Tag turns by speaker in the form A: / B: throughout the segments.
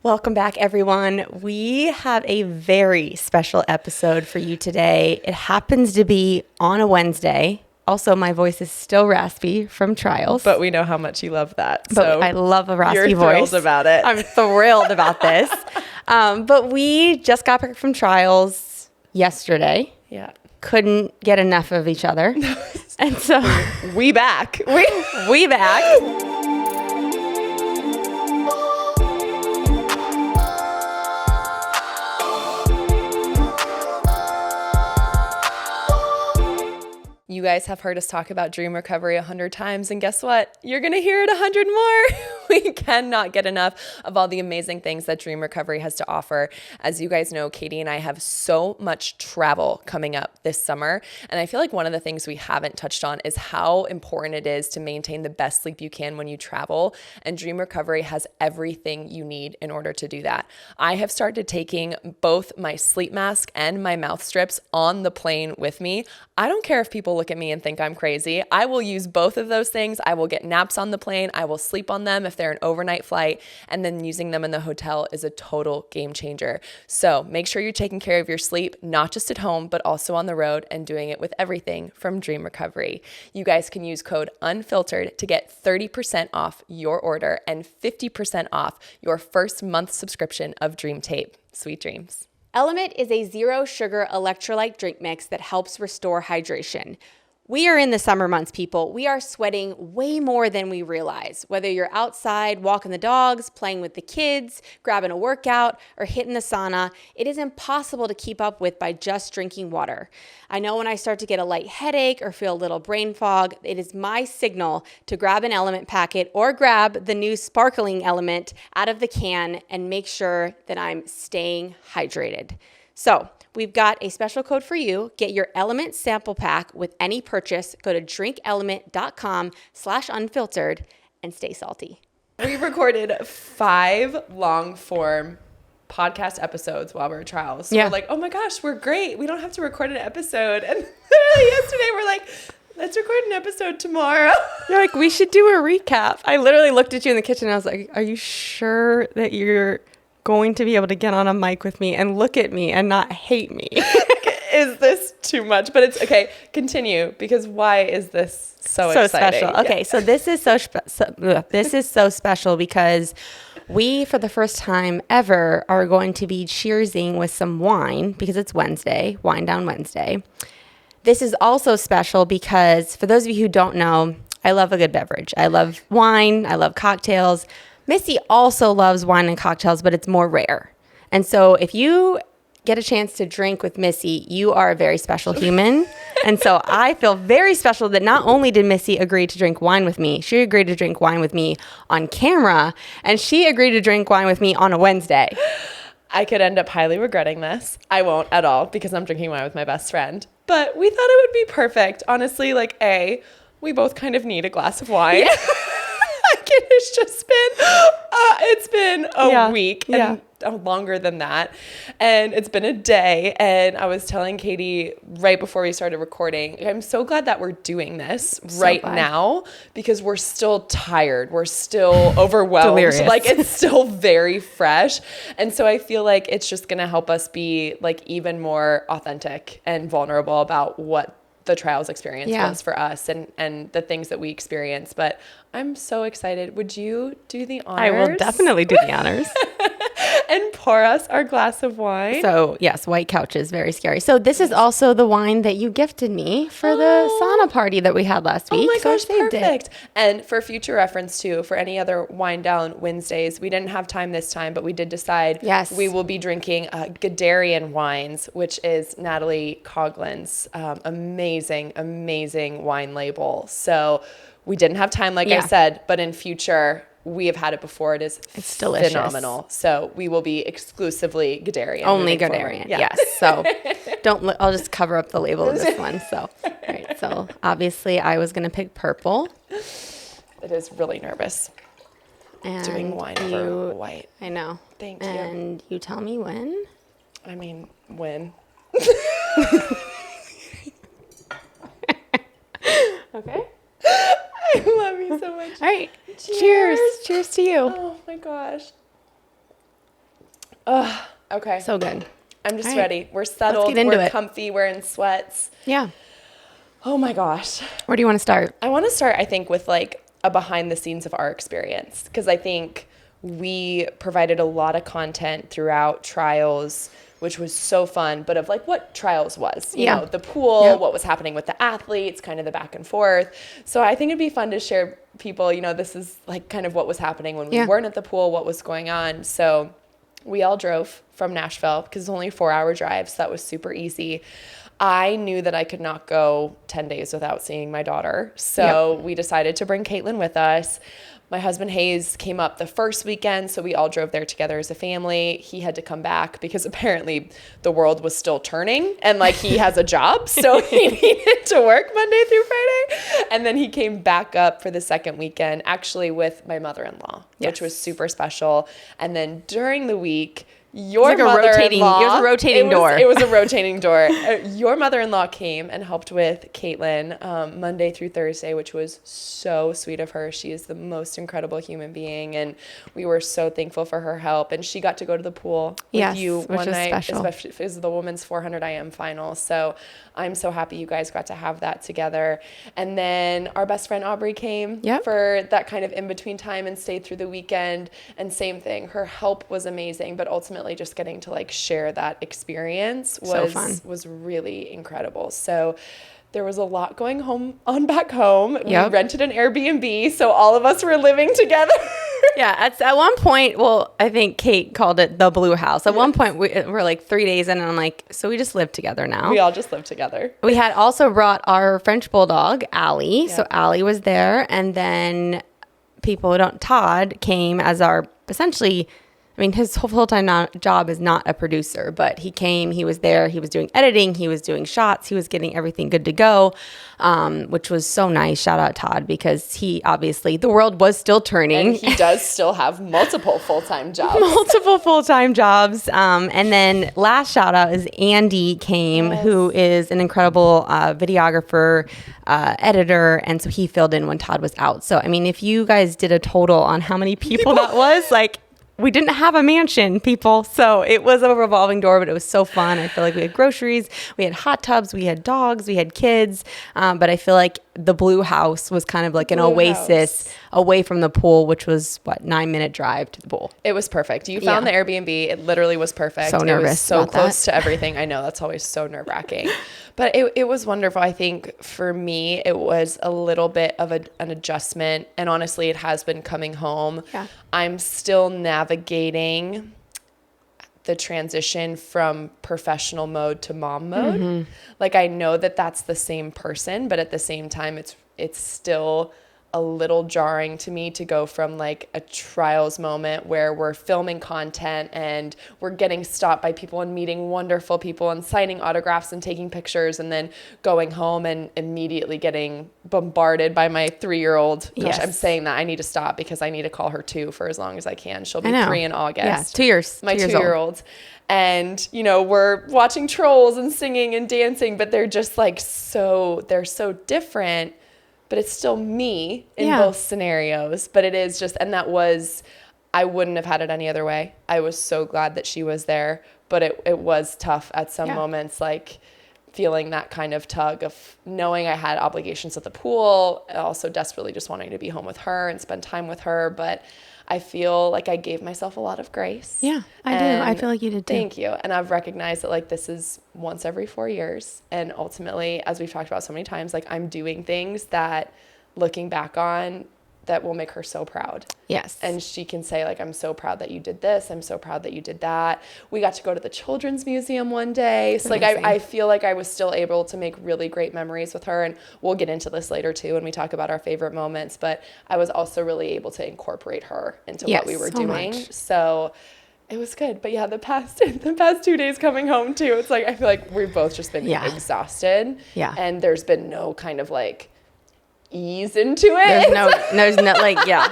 A: Welcome back, everyone. We have a very special episode for you today. It happens to be on a Wednesday. Also, my voice is still raspy from trials.
B: But we know how much you love that.
A: But I love a raspy voice.
B: You're thrilled about it.
A: I'm thrilled about this. But we just got back from trials yesterday.
B: Yeah.
A: Couldn't get enough of each other. And so
B: we back.
A: We back.
B: You guys have heard us talk about dream recovery 100 times, and guess what? You're going to hear it 100 more. We cannot get enough of all the amazing things that dream recovery has to offer. As you guys know, Katie and I have so much travel coming up this summer, and I feel like one of the things we haven't touched on is how important it is to maintain the best sleep you can when you travel, and dream recovery has everything you need in order to do that. I have started taking both my sleep mask and my mouth strips on the plane with me. I don't care if people look at me and think I'm crazy. I will use both of those things. I will get naps on the plane. I will sleep on them if they're an overnight flight, and then using them in the hotel is a total game changer. So make sure you're taking care of your sleep, not just at home, but also on the road, and doing it with everything from Dream Recovery. You guys can use code Unfiltered to get 30% off your order and 50% off your first month subscription of Dream Tape. Sweet dreams.
A: Element is a zero-sugar electrolyte drink mix that helps restore hydration. We are in the summer months, people. We are sweating way more than we realize. Whether you're outside walking the dogs, playing with the kids, grabbing a workout, or hitting the sauna, it is impossible to keep up with by just drinking water. I know when I start to get a light headache or feel a little brain fog, it is my signal to grab an Element packet or grab the new sparkling Element out of the can and make sure that I'm staying hydrated. So, we've got a special code for you. Get your Element sample pack with any purchase. Go to drinkelement.com/unfiltered and stay salty.
B: We recorded 5 long form podcast episodes while we were trials. So we're like, oh my gosh, we're great. We don't have to record an episode. And yesterday we're like, let's record an episode tomorrow.
A: You're like, we should do a recap. I literally looked at you in the kitchen and I was like, are you sure that you're going to be able to get on a mic with me and look at me and not hate me?
B: Is this too much? But it's okay. Continue, because why is this so exciting?
A: Special? Okay, so this is this is so special because we, for the first time ever, are going to be cheersing with some wine because it's Wednesday, Wine Down Wednesday. This is also special because, for those of you who don't know, I love a good beverage. I love wine. I love cocktails. Missy also loves wine and cocktails, but it's more rare. And so if you get a chance to drink with Missy, you are a very special human. And so I feel very special that not only did Missy agree to drink wine with me, she agreed to drink wine with me on camera, and she agreed to drink wine with me on a Wednesday.
B: I could end up highly regretting this. I won't at all, because I'm drinking wine with my best friend. But we thought it would be perfect. Honestly, we both kind of need a glass of wine. Yeah. It's just been a week and longer than that. And it's been a day. And I was telling Katie right before we started recording, I'm so glad that we're doing this now, because we're still tired. We're still overwhelmed.
A: Delirious.
B: It's still very fresh. And so I feel like it's just going to help us be even more authentic and vulnerable about what the trials experience was for us and the things that we experience. But I'm so excited. Would you do the honors?
A: I will definitely do the honors.
B: And pour us our glass of wine.
A: So yes, white couch is very scary. So this is also the wine that you gifted me for the sauna party that we had last week.
B: Oh my gosh,
A: so
B: perfect. And for future reference too, for any other Wine Down Wednesdays, we didn't have time this time, but we did decide we will be drinking Guderian wines, which is Natalie Coughlin's amazing wine label. So we didn't have time, I said, but in future, we have had it before. It's
A: delicious.
B: Phenomenal. So we will be exclusively Guderian.
A: Only Guderian. Yes. So I'll just cover up the label of this one. So, all right. So obviously I was going to pick purple.
B: It is really nervous.
A: And
B: doing wine for white.
A: I know.
B: Thank you.
A: And you tell me when?
B: I mean, when?
A: Okay.
B: I love you so much.
A: All right. Cheers. Cheers to you.
B: Oh my gosh. Okay.
A: So good.
B: I'm just
A: All right.
B: ready. We're settled.
A: Let's get into
B: We're
A: it.
B: comfy. We're in sweats.
A: Yeah.
B: Oh my gosh.
A: Where do you want to start?
B: I want to start, I think, with like a behind the scenes of our experience, because I think we provided a lot of content throughout trials, which was so fun, but of like what trials was, you know, the pool, what was happening with the athletes, kind of the back and forth. So I think it'd be fun to share people, you know, this is like kind of what was happening when we weren't at the pool, what was going on. So we all drove from Nashville because it's only a 4-hour drive. So that was super easy. I knew that I could not go 10 days without seeing my daughter. So we decided to bring Caitlin with us. My husband Hayes came up the first weekend, so we all drove there together as a family. He had to come back because apparently the world was still turning and like he has a job, so he needed to work Monday through Friday. And then he came back up for the second weekend, actually with my mother-in-law, which was super special. And then during the week, your mother-in-law,
A: it was a rotating door.
B: It was a rotating door. Your mother-in-law came and helped with Caitlin Monday through Thursday, which was so sweet of her. She is the most incredible human being, and we were so thankful for her help. And she got to go to the pool with you one night, especially if it was the women's 400 IM final. So I'm so happy you guys got to have that together. And then our best friend Aubrey came for that kind of in-between time and stayed through the weekend. And same thing, her help was amazing, but ultimately just getting to like share that experience was really incredible. So there was a lot going on back home. We rented an Airbnb, so all of us were living together.
A: At one point, well, I think Kate called it the Blue House. At one point, we're like 3 days in, and I'm like, so we just live together now.
B: We all just live together.
A: We had also brought our French Bulldog, Allie. So Allie was there, and then people who don't, Todd came as our essentially, I mean, his full-time job is not a producer, but he came, he was there, he was doing editing, he was doing shots, he was getting everything good to go, which was so nice. Shout out Todd, because he obviously, the world was still turning.
B: And he does still have multiple full-time jobs.
A: And then last shout out is Andy came, who is an incredible videographer, editor, and so he filled in when Todd was out. So, I mean, if you guys did a total on how many people that was, like, we didn't have a mansion, people. So it was a revolving door, but it was so fun. I feel like we had groceries, we had hot tubs, we had dogs, we had kids. But I feel like the Blue House was kind of like an oasis away from the pool, which was 9-minute drive to the pool.
B: It was perfect. You found the Airbnb. It literally was perfect.
A: So nervous.
B: It was so close to everything. I know that's always so nerve-wracking, but it was wonderful. I think for me, it was a little bit of an adjustment, and honestly, it has been coming home. Yeah. I'm still navigating the transition from professional mode to mom mode. Mm-hmm. Like, I know that that's the same person, but at the same time, it's still a little jarring to me to go from like a trials moment where we're filming content and we're getting stopped by people and meeting wonderful people and signing autographs and taking pictures, and then going home and immediately getting bombarded by my 3-year-old. Gosh, I'm saying that I need to stop because I need to call her 2 for as long as I can. She'll be 3 in August.
A: Yeah, 2 years.
B: My 2-year-old. And, you know, we're watching Trolls and singing and dancing, but they're just like they're so different. But it's still me in both scenarios. But it is just, and I wouldn't have had it any other way. I was so glad that she was there. But it was tough at some moments, like feeling that kind of tug of knowing I had obligations at the pool, also desperately just wanting to be home with her and spend time with her. But I feel like I gave myself a lot of grace.
A: Yeah, I do. I feel like you did too.
B: Thank you. And I've recognized that like this is once every 4 years. And ultimately, as we've talked about so many times, like I'm doing things that looking back on that will make her so proud.
A: Yes.
B: And she can say like, I'm so proud that you did this. I'm so proud that you did that. We got to go to the Children's Museum one day. So like I feel like I was still able to make really great memories with her. And we'll get into this later too when we talk about our favorite moments. But I was also really able to incorporate her into what we were doing. So it was good. But yeah, the past 2 days coming home too, it's like I feel like we've both just been exhausted. Yeah. And there's been no kind of like ease into it.
A: There's no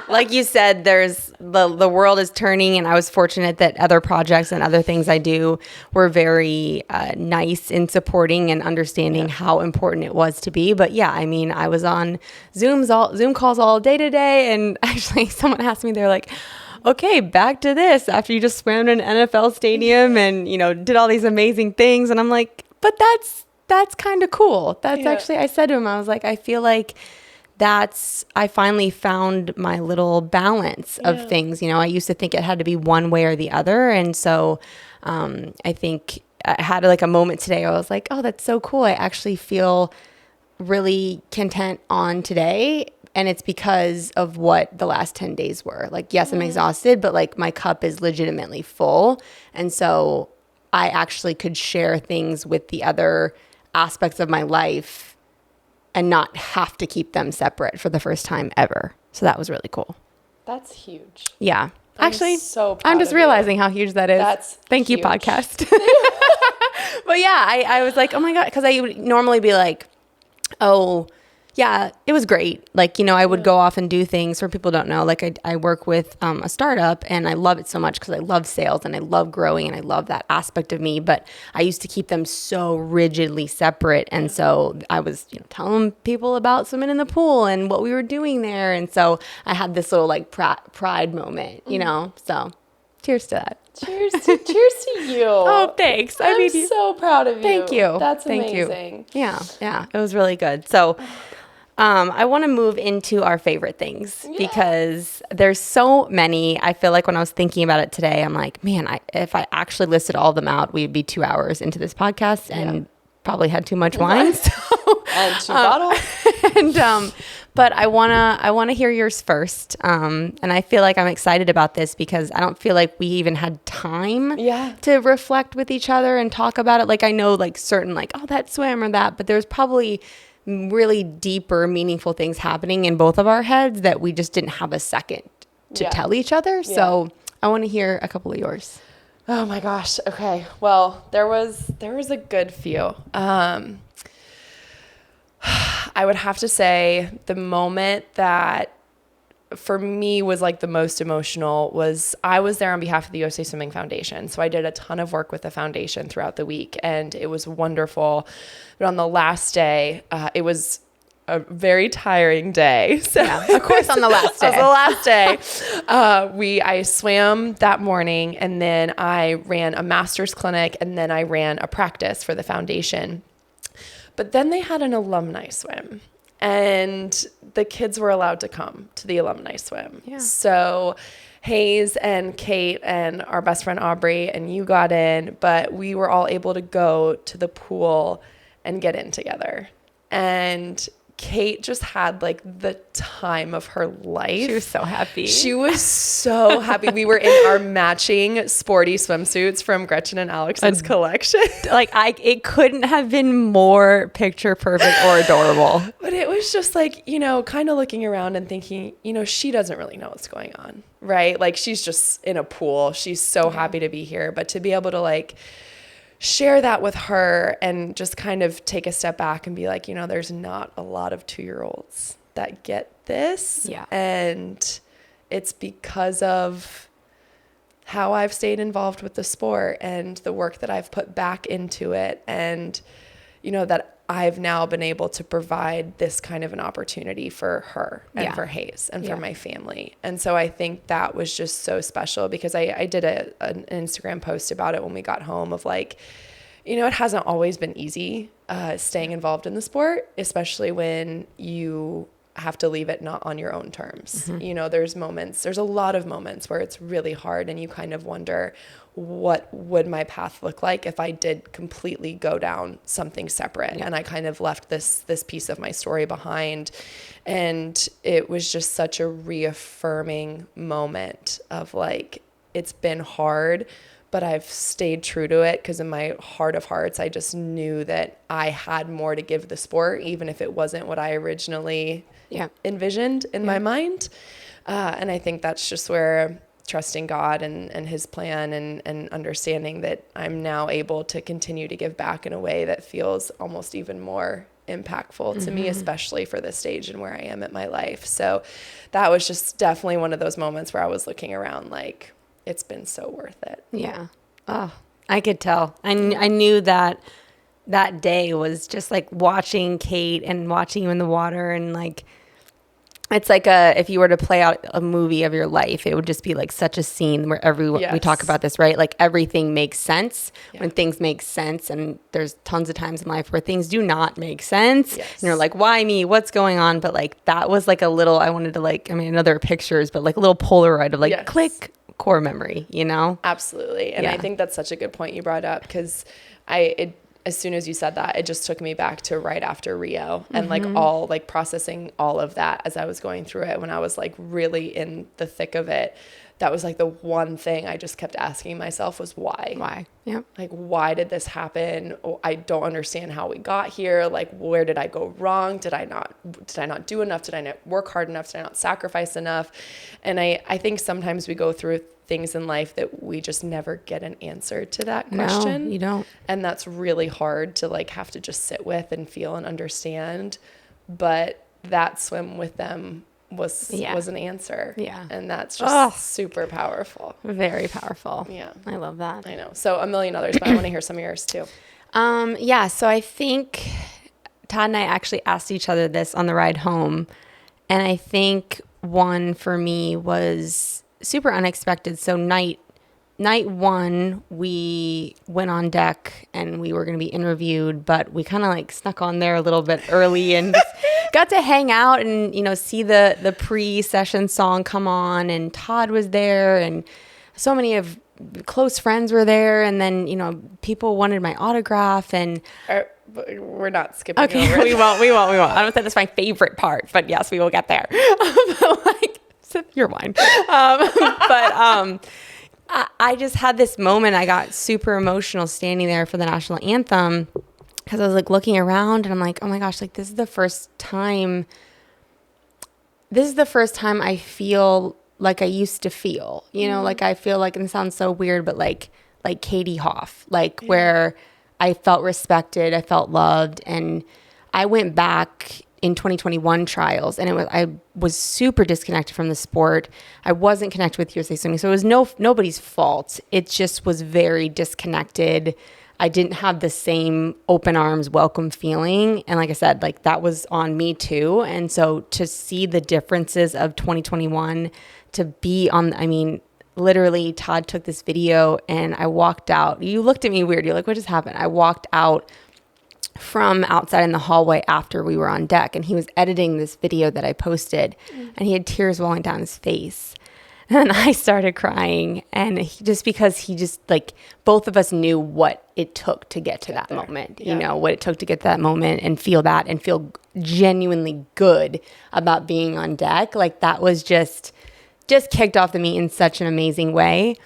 A: like you said, there's the world is turning, and I was fortunate that other projects and other things I do were very nice in supporting and understanding how important it was to be. But yeah, I mean, I was on Zoom calls all day today, and actually someone asked me, they're like, okay, back to this after you just swam in an NFL stadium and, did all these amazing things. And I'm like, but that's kind of cool. That's actually, I said to him, I was like, I feel like I finally found my little balance of things. I used to think it had to be one way or the other. And so I think I had like a moment today where I was like, oh, that's so cool. I actually feel really content on today. And it's because of what the last 10 days were. Like, yes, I'm exhausted, but like my cup is legitimately full. And so I actually could share things with the other aspects of my life and not have to keep them separate for the first time ever. So that was really cool.
B: That's huge.
A: Yeah. Actually,
B: so proud
A: I'm just
B: of
A: realizing how huge that is. Thank you, podcast. But yeah, I was like, oh my God, because I would normally be like, oh, yeah, it was great. Like, I would go off and do things. For people who don't know, like I work with a startup and I love it so much because I love sales and I love growing and I love that aspect of me. But I used to keep them so rigidly separate. And so I was, telling people about swimming in the pool and what we were doing there. And so I had this little like pride moment, so cheers to that.
B: Cheers to you.
A: Oh, thanks.
B: I'm so proud of you.
A: Thank you.
B: That's
A: Thank
B: amazing.
A: You. Yeah. It was really good. So I want to move into our favorite things because there's so many. I feel like when I was thinking about it today, I'm like, man, if I actually listed all of them out, we'd be 2 hours into this podcast and probably had too much wine.
B: And 2 bottles.
A: And but I wanna hear yours first. And I feel like I'm excited about this because I don't feel like we even had time to reflect with each other and talk about it. Like I know like certain like, oh, that swim or that, but there's probably really deeper, meaningful things happening in both of our heads that we just didn't have a second to tell each other. So I want to hear a couple of yours.
B: Oh my gosh. Okay. Well, there was a good few. I would have to say the moment that for me was like the most emotional was I was there on behalf of the USA Swimming Foundation. So I did a ton of work with the foundation throughout the week and it was wonderful. But on the last day, it was a very tiring day. So
A: of course on the last day.
B: On the last day, I swam that morning and then I ran a master's clinic and then I ran a practice for the foundation. But then they had an alumni swim and the kids were allowed to come to the alumni swim. Yeah. So Hayes and Kate and our best friend Aubrey and you got in, but we were all able to go to the pool and get in together. And Kate just had like the time of her life.
A: She was so happy.
B: She was so happy. We were in our matching sporty swimsuits from Gretchen and Alex's collection.
A: Like it couldn't have been more picture perfect or adorable.
B: But it was just like, kind of looking around and thinking, she doesn't really know what's going on, right? Like she's just in a pool. She's so happy to be here. But to be able to like share that with her and just kind of take a step back and be like, there's not a lot of 2-year-olds that get this.
A: Yeah.
B: And it's because of how I've stayed involved with the sport and the work that I've put back into it. And, that I've now been able to provide this kind of an opportunity for her and for Hayes and for my family. And so I think that was just so special because I did an Instagram post about it when we got home of like, it hasn't always been easy staying involved in the sport, especially when you have to leave it not on your own terms. Mm-hmm. There's a lot of moments where it's really hard and you kind of wonder, what would my path look like if I did completely go down something separate? And I kind of left this piece of my story behind. And it was just such a reaffirming moment of like, it's been hard, but I've stayed true to it because in my heart of hearts, I just knew that I had more to give the sport, even if it wasn't what I originally envisioned in my mind. And I think that's just where trusting God and his plan and understanding that I'm now able to continue to give back in a way that feels almost even more impactful to me, especially for this stage and where I am in my life. So that was just definitely one of those moments where I was looking around like, it's been so worth it.
A: Yeah. Oh, I could tell. I knew that day was just like watching Kate and watching you in the water and like, It's like if you were to play out a movie of your life, it would just be like such a scene where we talk about this, right? Like everything makes sense when things make sense. And there's tons of times in life where things do not make sense.
B: Yes.
A: And you're like, why me? What's going on? But like, that was like a little, I wanted to like, I mean, another pictures, but like a little Polaroid of like click core memory, you know?
B: Absolutely. And I think that's such a good point you brought up, because as soon as you said that, it just took me back to right after Rio and like all like processing all of that as I was going through it, when I was like really in the thick of it. That was like the one thing I just kept asking myself was why?
A: Why? Yeah.
B: Like, why did this happen? Oh, I don't understand how we got here. Like, where did I go wrong? Did I not do enough? Did I not work hard enough? Did I not sacrifice enough? And I think sometimes we go through things in life that we just never get an answer to that question.
A: No, you don't.
B: And that's really hard to like have to just sit with and feel and understand. But that swim with them was an answer.
A: Yeah.
B: And that's just super powerful.
A: Very powerful.
B: Yeah.
A: I love that.
B: I know. So a million others, but I want to hear some of yours too.
A: So I think Todd and I actually asked each other this on the ride home. And I think one for me was super unexpected. So night one, we went on deck and we were going to be interviewed, but we kind of like snuck on there a little bit early and got to hang out and, you know, see the pre-session song come on, and Todd was there and so many of close friends were there. And then, you know, people wanted my autograph and
B: we're not skipping
A: okay,
B: over.
A: we won't. I don't think that's my favorite part, but yes, we will get there. But like, sip your wine. I just had this moment. I got super emotional standing there for the national anthem, because I was like looking around and I'm like, oh my gosh, like this is the first time I feel like I used to feel, you know, like I feel like, and it sounds so weird, but like Katie Hoff, like where I felt respected, I felt loved. And I went back in 2021 trials, and I was super disconnected from the sport. I wasn't connected with USA Swimming, so it was nobody's fault. It just was very disconnected. I didn't have the same open arms welcome feeling, and like I said, like that was on me too. And so to see the differences of 2021, to be on, I mean, literally Todd took this video and I walked out. You looked at me weird. You're like, what just happened? I walked out from outside in the hallway after we were on deck, and he was editing this video that I posted, and he had tears rolling down his face. And I started crying, and because he just like, both of us knew what it took to get to that moment, you know, what it took to get to that moment and feel that and feel genuinely good about being on deck. Like that was just kicked off the meet in such an amazing way,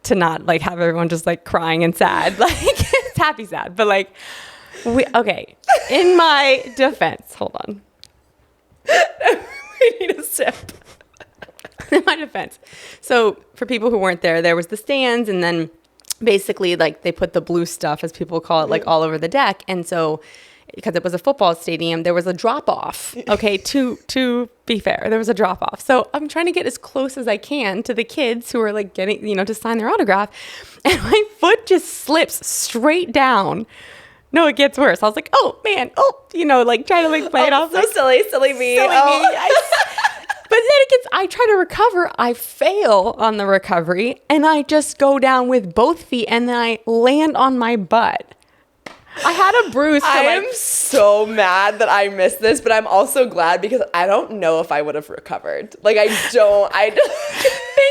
A: to not like have everyone just like crying and sad. Like it's happy sad, but like, in my defense, hold on.
B: We need a sip.
A: In my defense. So for people who weren't there, there was the stands, and then basically like they put the blue stuff, as people call it, like all over the deck. And so because it was a football stadium, there was a drop off. Okay, to be fair, there was a drop off. So I'm trying to get as close as I can to the kids who are like getting, you know, to sign their autograph. And my foot just slips straight down. No, it gets worse. I was like, oh man, you know, like trying to like play it off.
B: So
A: like,
B: silly me.
A: Silly me. But then I try to recover. I fail on the recovery, and I just go down with both feet, and then I land on my butt. I had a bruise.
B: I am so mad that I missed this, but I'm also glad, because I don't know if I would have recovered. Like
A: Thank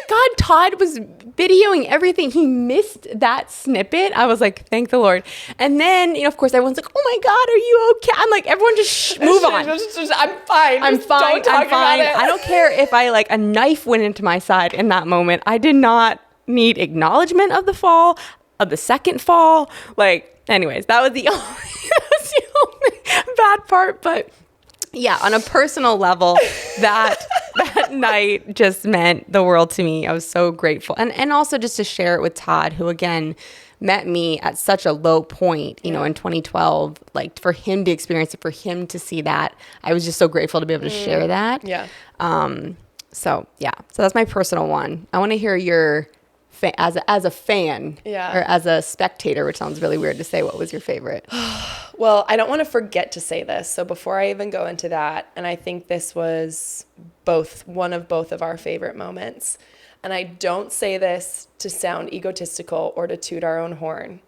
A: God Todd was videoing everything. He missed that snippet. I was like, thank the Lord. And then, you know, of course, everyone's like, oh my God, are you okay? I'm like, everyone just move on.
B: I'm fine.
A: I'm fine.
B: Don't talk about it.
A: I don't care if a knife went into my side in that moment. I did not need acknowledgement of the fall, of the second fall. Like, anyways, that was the only bad part. But yeah, on a personal level, that night just meant the world to me. I was so grateful. And also just to share it with Todd, who again met me at such a low point, you know, in 2012, like for him to experience it, for him to see that, I was just so grateful to be able to share that.
B: Yeah.
A: So that's my personal one. I want to hear your as a fan
B: Yeah.
A: or as a spectator, which sounds really weird to say, what was your favorite?
B: Well, I don't want to forget to say this. So before I even go into that, and I think this was one of both of our favorite moments. And I don't say this to sound egotistical or to toot our own horn,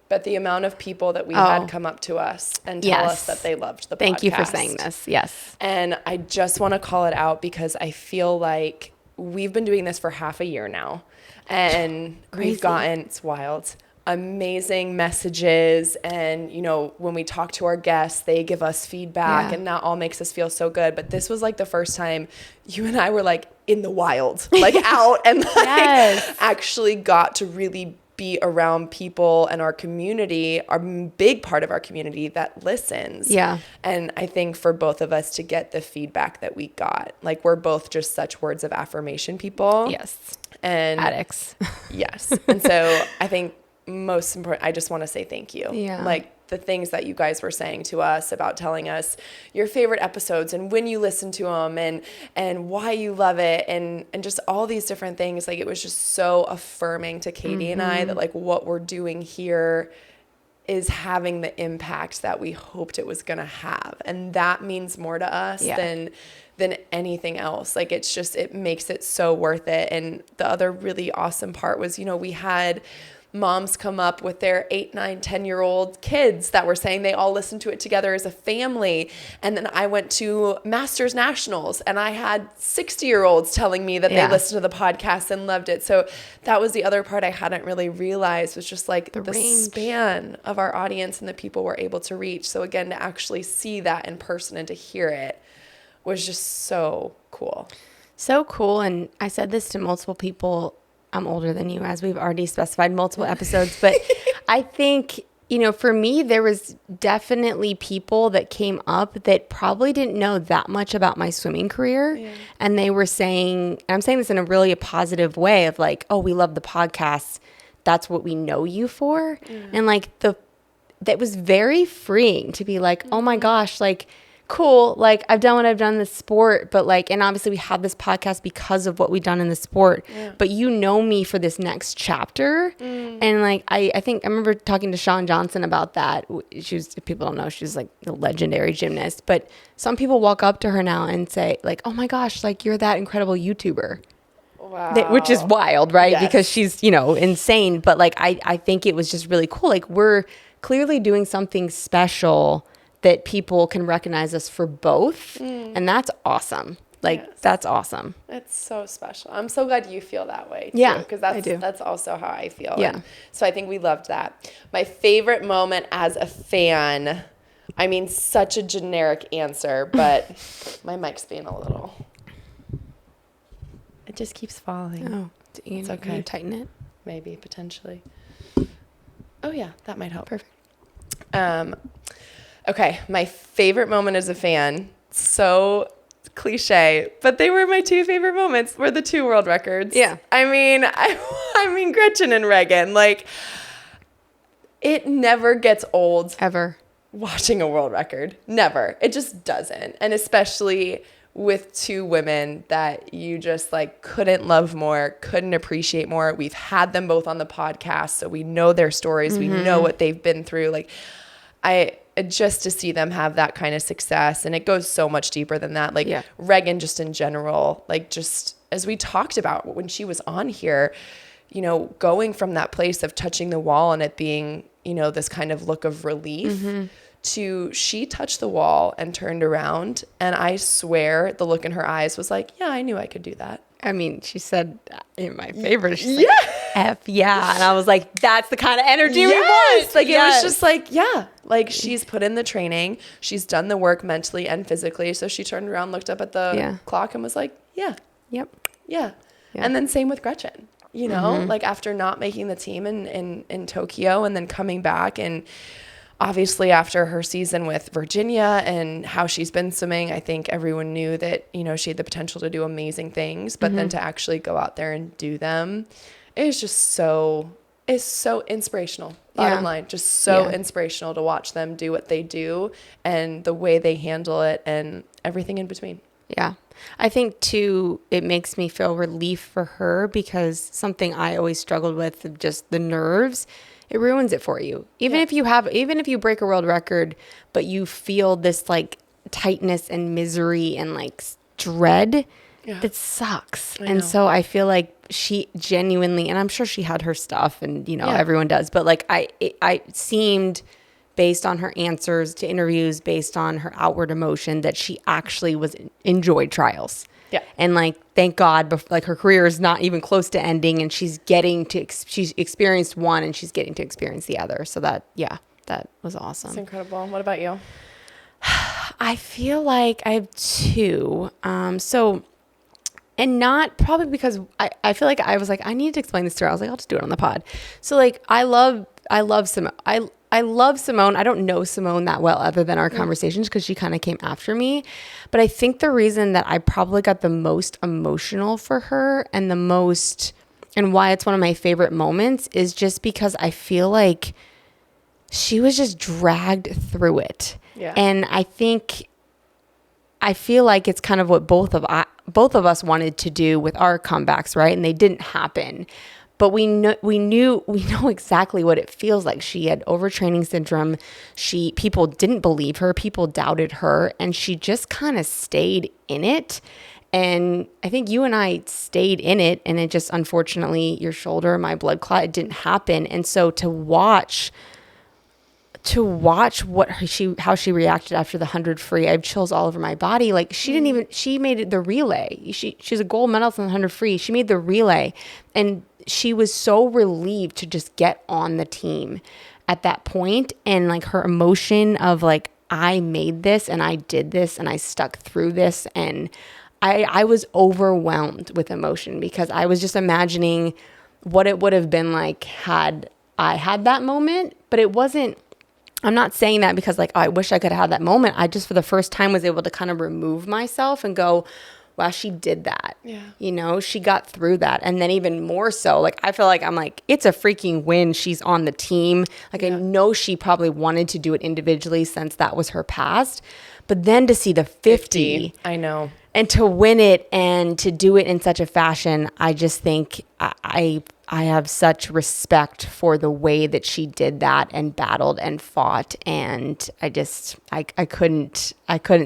B: but the amount of people that we had come up to us and tell us that they loved the podcast.
A: Thank you for saying this. Yes.
B: And I just want to call it out because I feel like we've been doing this for half a year now. And we've gotten, it's wild, amazing messages. And, you know, when we talk to our guests, they give us feedback and that all makes us feel so good. But this was like the first time you and I were like in the wild, like out and like actually got to really be around people and our community, our big part of our community that listens.
A: Yeah.
B: And I think for both of us to get the feedback that we got, like we're both just such words of affirmation people.
A: Yes.
B: And
A: addicts.
B: Yes. And so I think most important, I just want to say thank you.
A: Yeah.
B: Like the things that you guys were saying to us about telling us your favorite episodes and when you listen to them and why you love it and just all these different things. Like it was just so affirming to Katie and I that like what we're doing here is having the impact that we hoped it was going to have. And that means more to us than anything else. Like it's just, it makes it so worth it. And the other really awesome part was, you know, we had moms come up with their 8, 9, 10-year-old kids that were saying they all listened to it together as a family. And then I went to Masters Nationals and I had 60-year-olds telling me that they listened to the podcast and loved it. So that was the other part I hadn't really realized was just like the span of our audience and the people we're able to reach. So again, to actually see that in person and to hear it was just so cool.
A: So cool. And I said this to multiple people. I'm older than you, as we've already specified multiple episodes. But I think, you know, for me, there was definitely people that came up that probably didn't know that much about my swimming career. Yeah. And they were saying, and I'm saying this in a really positive way of like, oh, we love the podcast. That's what we know you for. And like that was very freeing to be like, oh my gosh, like, cool, like I've done what I've done in the sport, but like, and obviously we have this podcast because of what we've done in the sport, but you know me for this next chapter. And like, I think I remember talking to Shawn Johnson about that. She was, if people don't know, she's like a legendary gymnast, but some people walk up to her now and say like, oh my gosh, like you're that incredible YouTuber.
B: Wow.
A: Which is wild, right?
B: Yes.
A: Because she's, you know, insane. But like, I think it was just really cool. Like we're clearly doing something special that people can recognize us for both. And that's awesome. Like, that's awesome.
B: It's so special. I'm so glad you feel that way too.
A: Yeah,
B: because
A: I do.
B: that's also how I feel.
A: Yeah.
B: And so I think we loved that. My favorite moment as a fan, I mean, such a generic answer, but my mic's being a little, it just keeps falling.
A: Oh, it's okay. Can you tighten it?
B: Maybe, potentially. Oh yeah, that might help.
A: Perfect.
B: Okay, my favorite moment as a fan, so cliche, but they were my 2 favorite moments, were the 2 world records.
A: Yeah.
B: I mean, Gretchen and Reagan, like, it never gets old.
A: Ever.
B: Watching a world record. Never. It just doesn't. And especially with 2 women that you just like couldn't love more, couldn't appreciate more. We've had them both on the podcast, so we know their stories. We know what they've been through. Like, just to see them have that kind of success, and it goes so much deeper than that. Like Reagan, just in general, like just as we talked about when she was on here, you know, going from that place of touching the wall and it being, you know, this kind of look of relief to she touched the wall and turned around, and I swear the look in her eyes was like, yeah, I knew I could do that.
A: I mean, she said in my favorite, she's like, F yeah. And I was like, that's the kind of energy we want. Like, it was just like, yeah, like she's put in the training. She's done the work mentally and physically. So she turned around, looked up at the clock and was like, yeah. And then same with Gretchen, you know, like after not making the team in Tokyo and then coming back, and obviously after her season with Virginia and how she's been swimming, I think everyone knew that, you know, she had the potential to do amazing things, but then to actually go out there and do them is just so inspirational. Bottom line, just so inspirational to watch them do what they do and the way they handle it and everything in between. Yeah. I think too, it makes me feel relief for her because something I always struggled with, just the nerves, it ruins it for you. Even if you break a world record, but you feel this like tightness and misery and like dread, that sucks. And so I feel like she genuinely, and I'm sure she had her stuff and, everyone does, but like I seemed, based on her answers to interviews, based on her outward emotion, that she actually enjoyed trials.
B: Yeah.
A: And like, thank God, like her career is not even close to ending and she's she's experienced one and she's getting to experience the other. So that was awesome.
B: It's incredible. What about you?
A: I feel like I have two. And not probably because I feel like I was like, I need to explain this to her. I was like, I'll just do it on the pod. So like, I love Simone. I love Simone. I don't know Simone that well other than our conversations because she kind of came after me. But I think the reason that I probably got the most emotional for her and why it's one of my favorite moments is just because I feel like she was just dragged through it.
B: Yeah.
A: And I feel like it's kind of what both of us wanted to do with our comebacks, right? And they didn't happen. But we know exactly what it feels like. She had overtraining syndrome. People didn't believe her. People doubted her. And she just kind of stayed in it. And I think you and I stayed in it. And it just, unfortunately, your shoulder, my blood clot, it didn't happen. And so to watch how she reacted after the 100 free, I have chills all over my body. Like she made it the relay. She's a gold medalist on the 100 free. She made the relay and she was so relieved to just get on the team at that point. And like her emotion of like, I made this and I did this and I stuck through this. And I was overwhelmed with emotion because I was just imagining what it would have been like had I had that moment, but it wasn't. I'm not saying that because like, oh, I wish I could have had that moment. I just for the first time was able to kind of remove myself and go, wow, she did that. Yeah. She got through that. And then even more so, like, I feel like I'm like, it's a freaking win. She's on the team. Like, I know she probably wanted to do it individually since that was her past. But then to see the 50.
B: I know.
A: And to win it and to do it in such a fashion, I just think I have such respect for the way that she did that and battled and fought. And I couldn't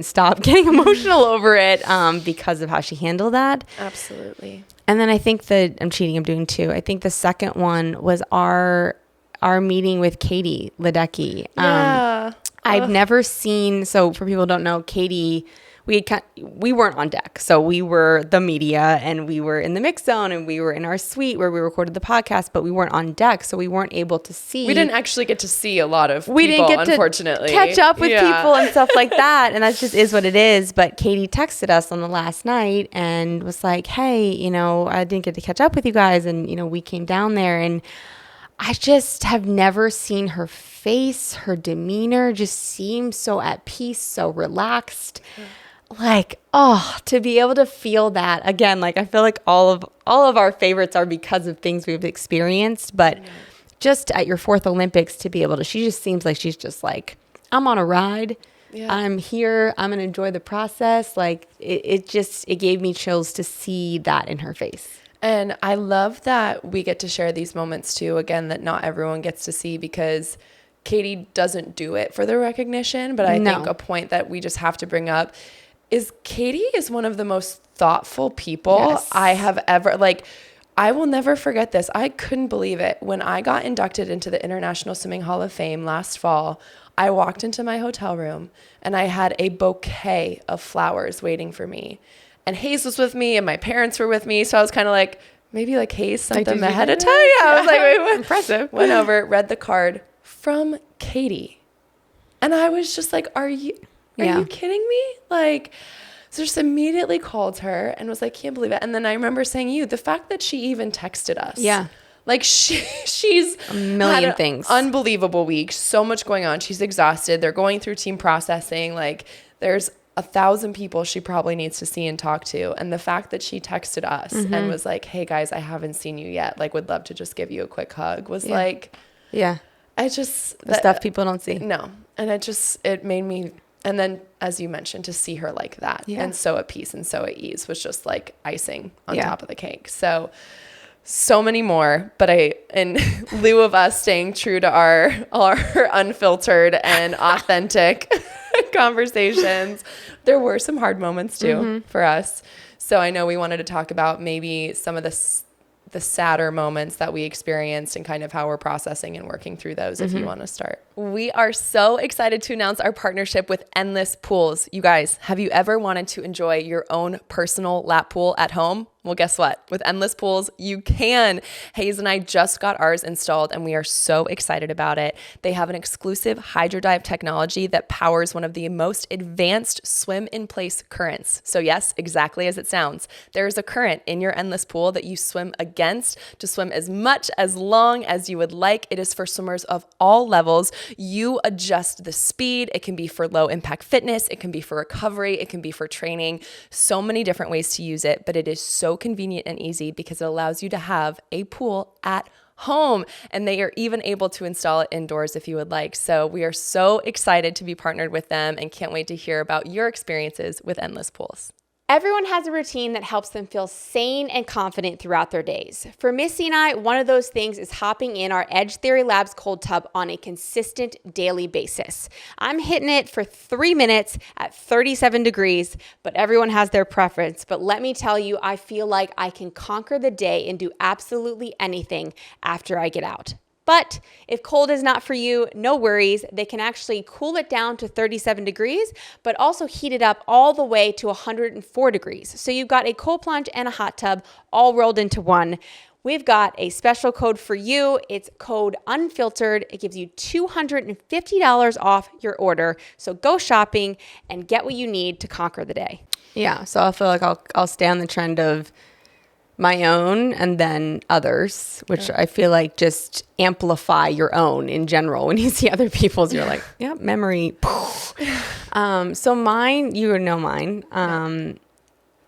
A: stop getting emotional over it because of how she handled that.
B: Absolutely.
A: And then I think I'm doing two. I think the second one was our meeting with Katie Ledecky.
B: Yeah.
A: I've never seen, so for people who don't know, Katie, we weren't on deck. So we were the media and we were in the mix zone and we were in our suite where we recorded the podcast, but we weren't on deck. So we weren't able to see.
B: We didn't actually get to see a lot of people, unfortunately.
A: Catch up with people and stuff like that. And that just is what it is. But Katie texted us on the last night and was like, hey, I didn't get to catch up with you guys. And, we came down there and I just have never seen her face, her demeanor just seemed so at peace, so relaxed. Like, to be able to feel that again, like I feel like all of our favorites are because of things we've experienced, but just at your fourth Olympics to be able to, she just seems like she's just like, I'm on a ride. Yeah. I'm here. I'm going to enjoy the process. Like it gave me chills to see that in her face.
B: And I love that we get to share these moments too, again, that not everyone gets to see because Katie doesn't do it for the recognition. But I think a point that we just have to bring up is Katie is one of the most thoughtful people I have ever, I will never forget this. I couldn't believe it. When I got inducted into the International Swimming Hall of Fame last fall, I walked into my hotel room and I had a bouquet of flowers waiting for me. And Hayes was with me and my parents were with me. So I was kind of like, maybe like Hayes sent them ahead of time. Yeah, I was like, wait, what? Impressive. Went over, read the card from Katie. And I was just like, Are you kidding me? So just immediately called her and was like, can't believe it. And then I remember saying the fact that she even texted us.
A: Yeah.
B: Like she's
A: a million things.
B: Unbelievable week. So much going on. She's exhausted. They're going through team processing. Like there's 1,000 people she probably needs to see and talk to. And the fact that she texted us and was like, hey guys, I haven't seen you yet. Like would love to just give you a quick hug was
A: Yeah.
B: I just,
A: the stuff people don't see.
B: No. And it made me And then, as you mentioned, to see her like that and so at peace and so at ease was just like icing on top of the cake. So many more, but in lieu of us staying true to our unfiltered and authentic conversations, there were some hard moments too for us. So I know we wanted to talk about maybe some of the sadder moments that we experienced and kind of how we're processing and working through those, if you want to start. We are so excited to announce our partnership with Endless Pools. You guys, have you ever wanted to enjoy your own personal lap pool at home? Well, guess what? With Endless Pools, you can. Hayes and I just got ours installed and we are so excited about it. They have an exclusive hydrodive technology that powers one of the most advanced swim in place currents. So yes, exactly as it sounds. There is a current in your Endless Pool that you swim against to swim as much as long as you would like. It is for swimmers of all levels. You adjust the speed. It can be for low impact fitness. It can be for recovery. It can be for training. So many different ways to use it, but it is so convenient and easy because it allows you to have a pool at home, and they are even able to install it indoors if you would like. So we are so excited to be partnered with them and can't wait to hear about your experiences with Endless Pools.
A: Everyone has a routine that helps them feel sane and confident throughout their days. For Missy and I, one of those things is hopping in our Edge Theory Labs cold tub on a consistent daily basis. I'm hitting it for 3 minutes at 37 degrees, but everyone has their preference. But let me tell you, I feel like I can conquer the day and do absolutely anything after I get out. But if cold is not for you, no worries. They can actually cool it down to 37 degrees, but also heat it up all the way to 104 degrees. So you've got a cold plunge and a hot tub all rolled into one. We've got a special code for you. It's code Unfiltered. It gives you $250 off your order. So go shopping and get what you need to conquer the day. Yeah, so I feel like I'll stay on the trend of my own and then others, which I feel like just amplify your own in general. When you see other people's, you're like, yeah, memory. So mine, you know mine.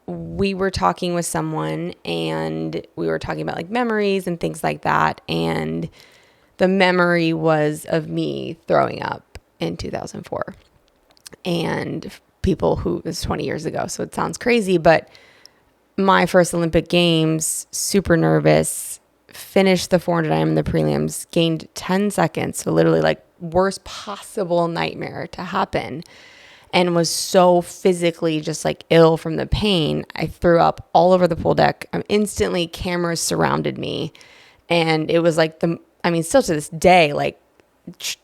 A: We were talking with someone and we were talking about like memories and things like that. And the memory was of me throwing up in 2004. And people who, it was 20 years ago, so it sounds crazy, but my first Olympic Games, super nervous, finished the 400 IM in the prelims, gained 10 seconds. So literally like worst possible nightmare to happen, and was so physically just like ill from the pain. I threw up all over the pool deck. Instantly cameras surrounded me. And it was like still to this day, like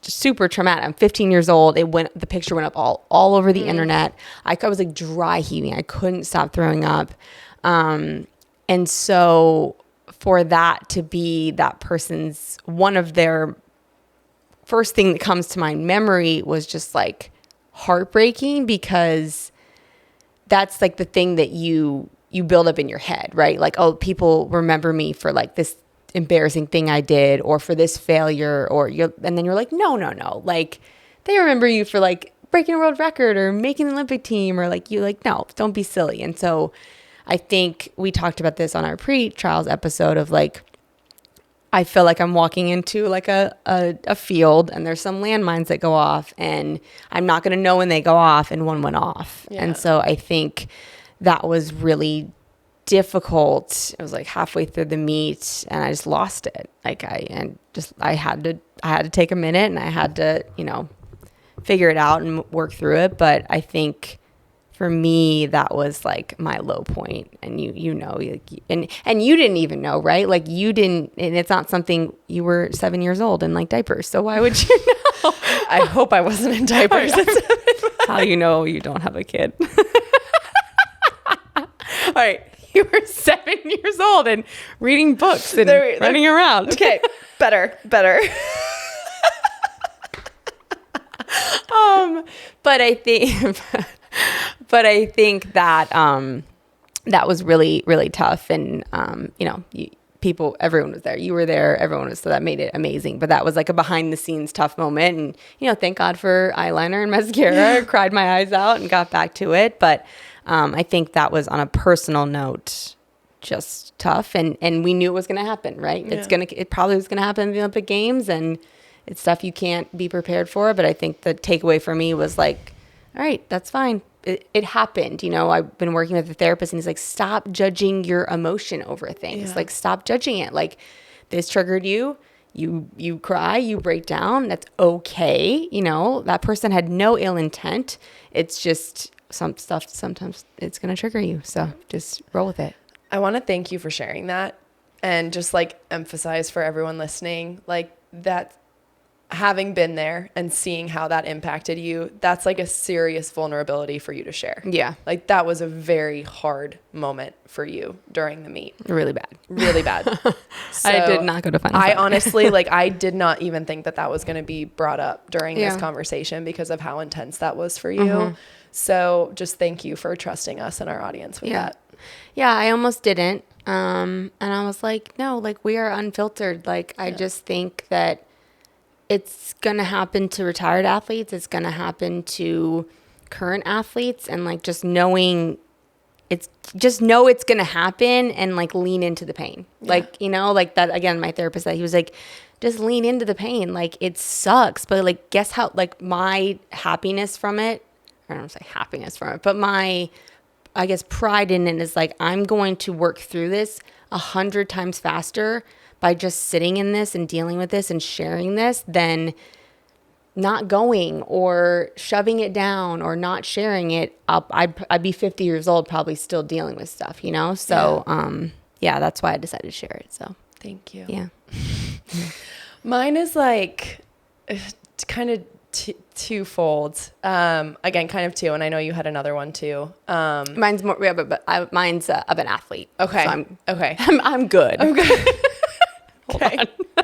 A: super traumatic. I'm 15 years old. The picture went up all over the internet. I was like dry heaving. I couldn't stop throwing up. And so for that to be that person's, one of their first thing that comes to my memory was just like heartbreaking, because that's like the thing that you build up in your head, right? Like, oh, people remember me for like this embarrassing thing I did, or for this failure, and then you're like, no. Like they remember you for like breaking a world record or making the Olympic team, or like, no, don't be silly. And so I think we talked about this on our pre-trials episode of like, I feel like I'm walking into like a field and there's some landmines that go off and I'm not going to know when they go off, and one went off. Yeah. And so I think that was really difficult. It was like halfway through the meet and I just lost it. Like I had to take a minute and I had to, figure it out and work through it. But I think for me, that was like my low point. And and you didn't even know, right? Like you didn't, and it's not something, you were 7 years old in like diapers. So why would you know?
B: I hope I wasn't in diapers at 7.
A: How you know you don't have a kid? All right. You were 7 years old and reading books and running around.
B: Okay. Better.
A: But I think that that was really, really tough. And, everyone was there. You were there. Everyone was, so that made it amazing. But that was like a behind the scenes tough moment. And, thank God for eyeliner and mascara. I cried my eyes out and got back to it. But I think that was, on a personal note, just tough. And we knew it was going to happen, right? Yeah. It probably was going to happen in the Olympic Games, and it's stuff you can't be prepared for. But I think the takeaway for me was like, all right, that's fine. It happened. You know, I've been working with a therapist and he's like, stop judging your emotion over things.
B: Yeah.
A: Like, stop judging it. Like, this triggered you. You cry, you break down. That's okay. You know, that person had no ill intent. It's just some stuff, sometimes it's going to trigger you. So just roll with it.
B: I want to thank you for sharing that and just like emphasize for everyone listening, like that having been there and seeing how that impacted you, that's like a serious vulnerability for you to share.
A: Yeah.
B: Like that was a very hard moment for you during the meet.
A: Really bad.
B: Really bad. So
A: I did not go to final.
B: I honestly, like, I did not even think that was going to be brought up during this conversation because of how intense that was for you. So just thank you for trusting us and our audience with that.
A: Yeah, I almost didn't. And I was like, no, like we are unfiltered. Like, I just think that it's going to happen to retired athletes. It's going to happen to current athletes, and like just knowing it's going to happen and like lean into the pain. Yeah. Like, you know, like that, again, my therapist said, he was like, just lean into the pain. Like it sucks, but like, guess how, like my happiness from it, I don't want to say happiness from it, but my, I guess, pride in it is like, I'm going to work through this 100 times faster by just sitting in this and dealing with this and sharing this than not going or shoving it down or not sharing it up. I'd be 50 years old, probably still dealing with stuff, you know? So, yeah, that's why I decided to share it. So
B: thank you.
A: Yeah.
B: Mine is like kind of twofold. Again, kind of two. And I know you had another one too.
A: Mine's more, yeah, but mine's of an athlete.
B: Okay.
A: So
B: okay.
A: I'm good.
B: I'm good. Okay.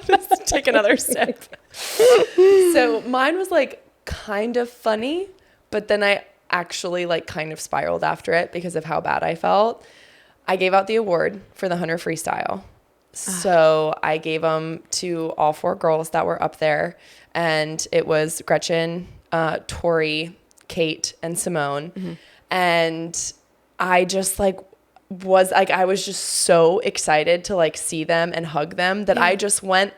B: Just take another sip. So mine was like kind of funny, but then I actually like kind of spiraled after it because of how bad I felt. I gave out the award for the 100 freestyle. So I gave them to all 4 girls that were up there, and it was Gretchen, Tori, Kate, and Simone. Mm-hmm. And I just like was like, I was just so excited to like see them and hug them that I just went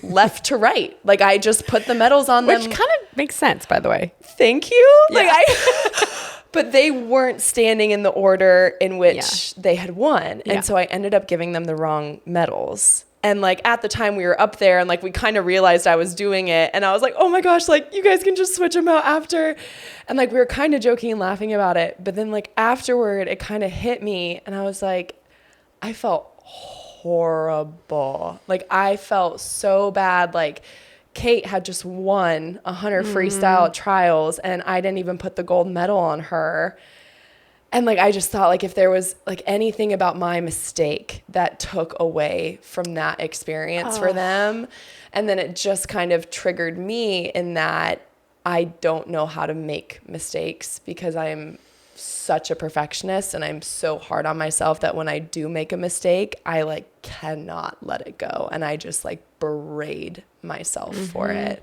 B: left to right. Like I just put the medals on them.
A: Which kind of makes sense, by the way.
B: Thank you.
A: Yeah.
B: Like but they weren't standing in the order in which they had won. And so I ended up giving them the wrong medals. And like at the time we were up there and like we kind of realized I was doing it. And I was like, oh my gosh, like you guys can just switch them out after. And like we were kind of joking and laughing about it. But then like afterward, it kind of hit me. And I was like, I felt horrible. Like I felt so bad. Like Kate had just won 100 freestyle trials and I didn't even put the gold medal on her. And like, I just thought like if there was like anything about my mistake that took away from that experience for them. And then it just kind of triggered me in that I don't know how to make mistakes because I'm such a perfectionist and I'm so hard on myself that when I do make a mistake, I like cannot let it go. And I just like berate myself for it.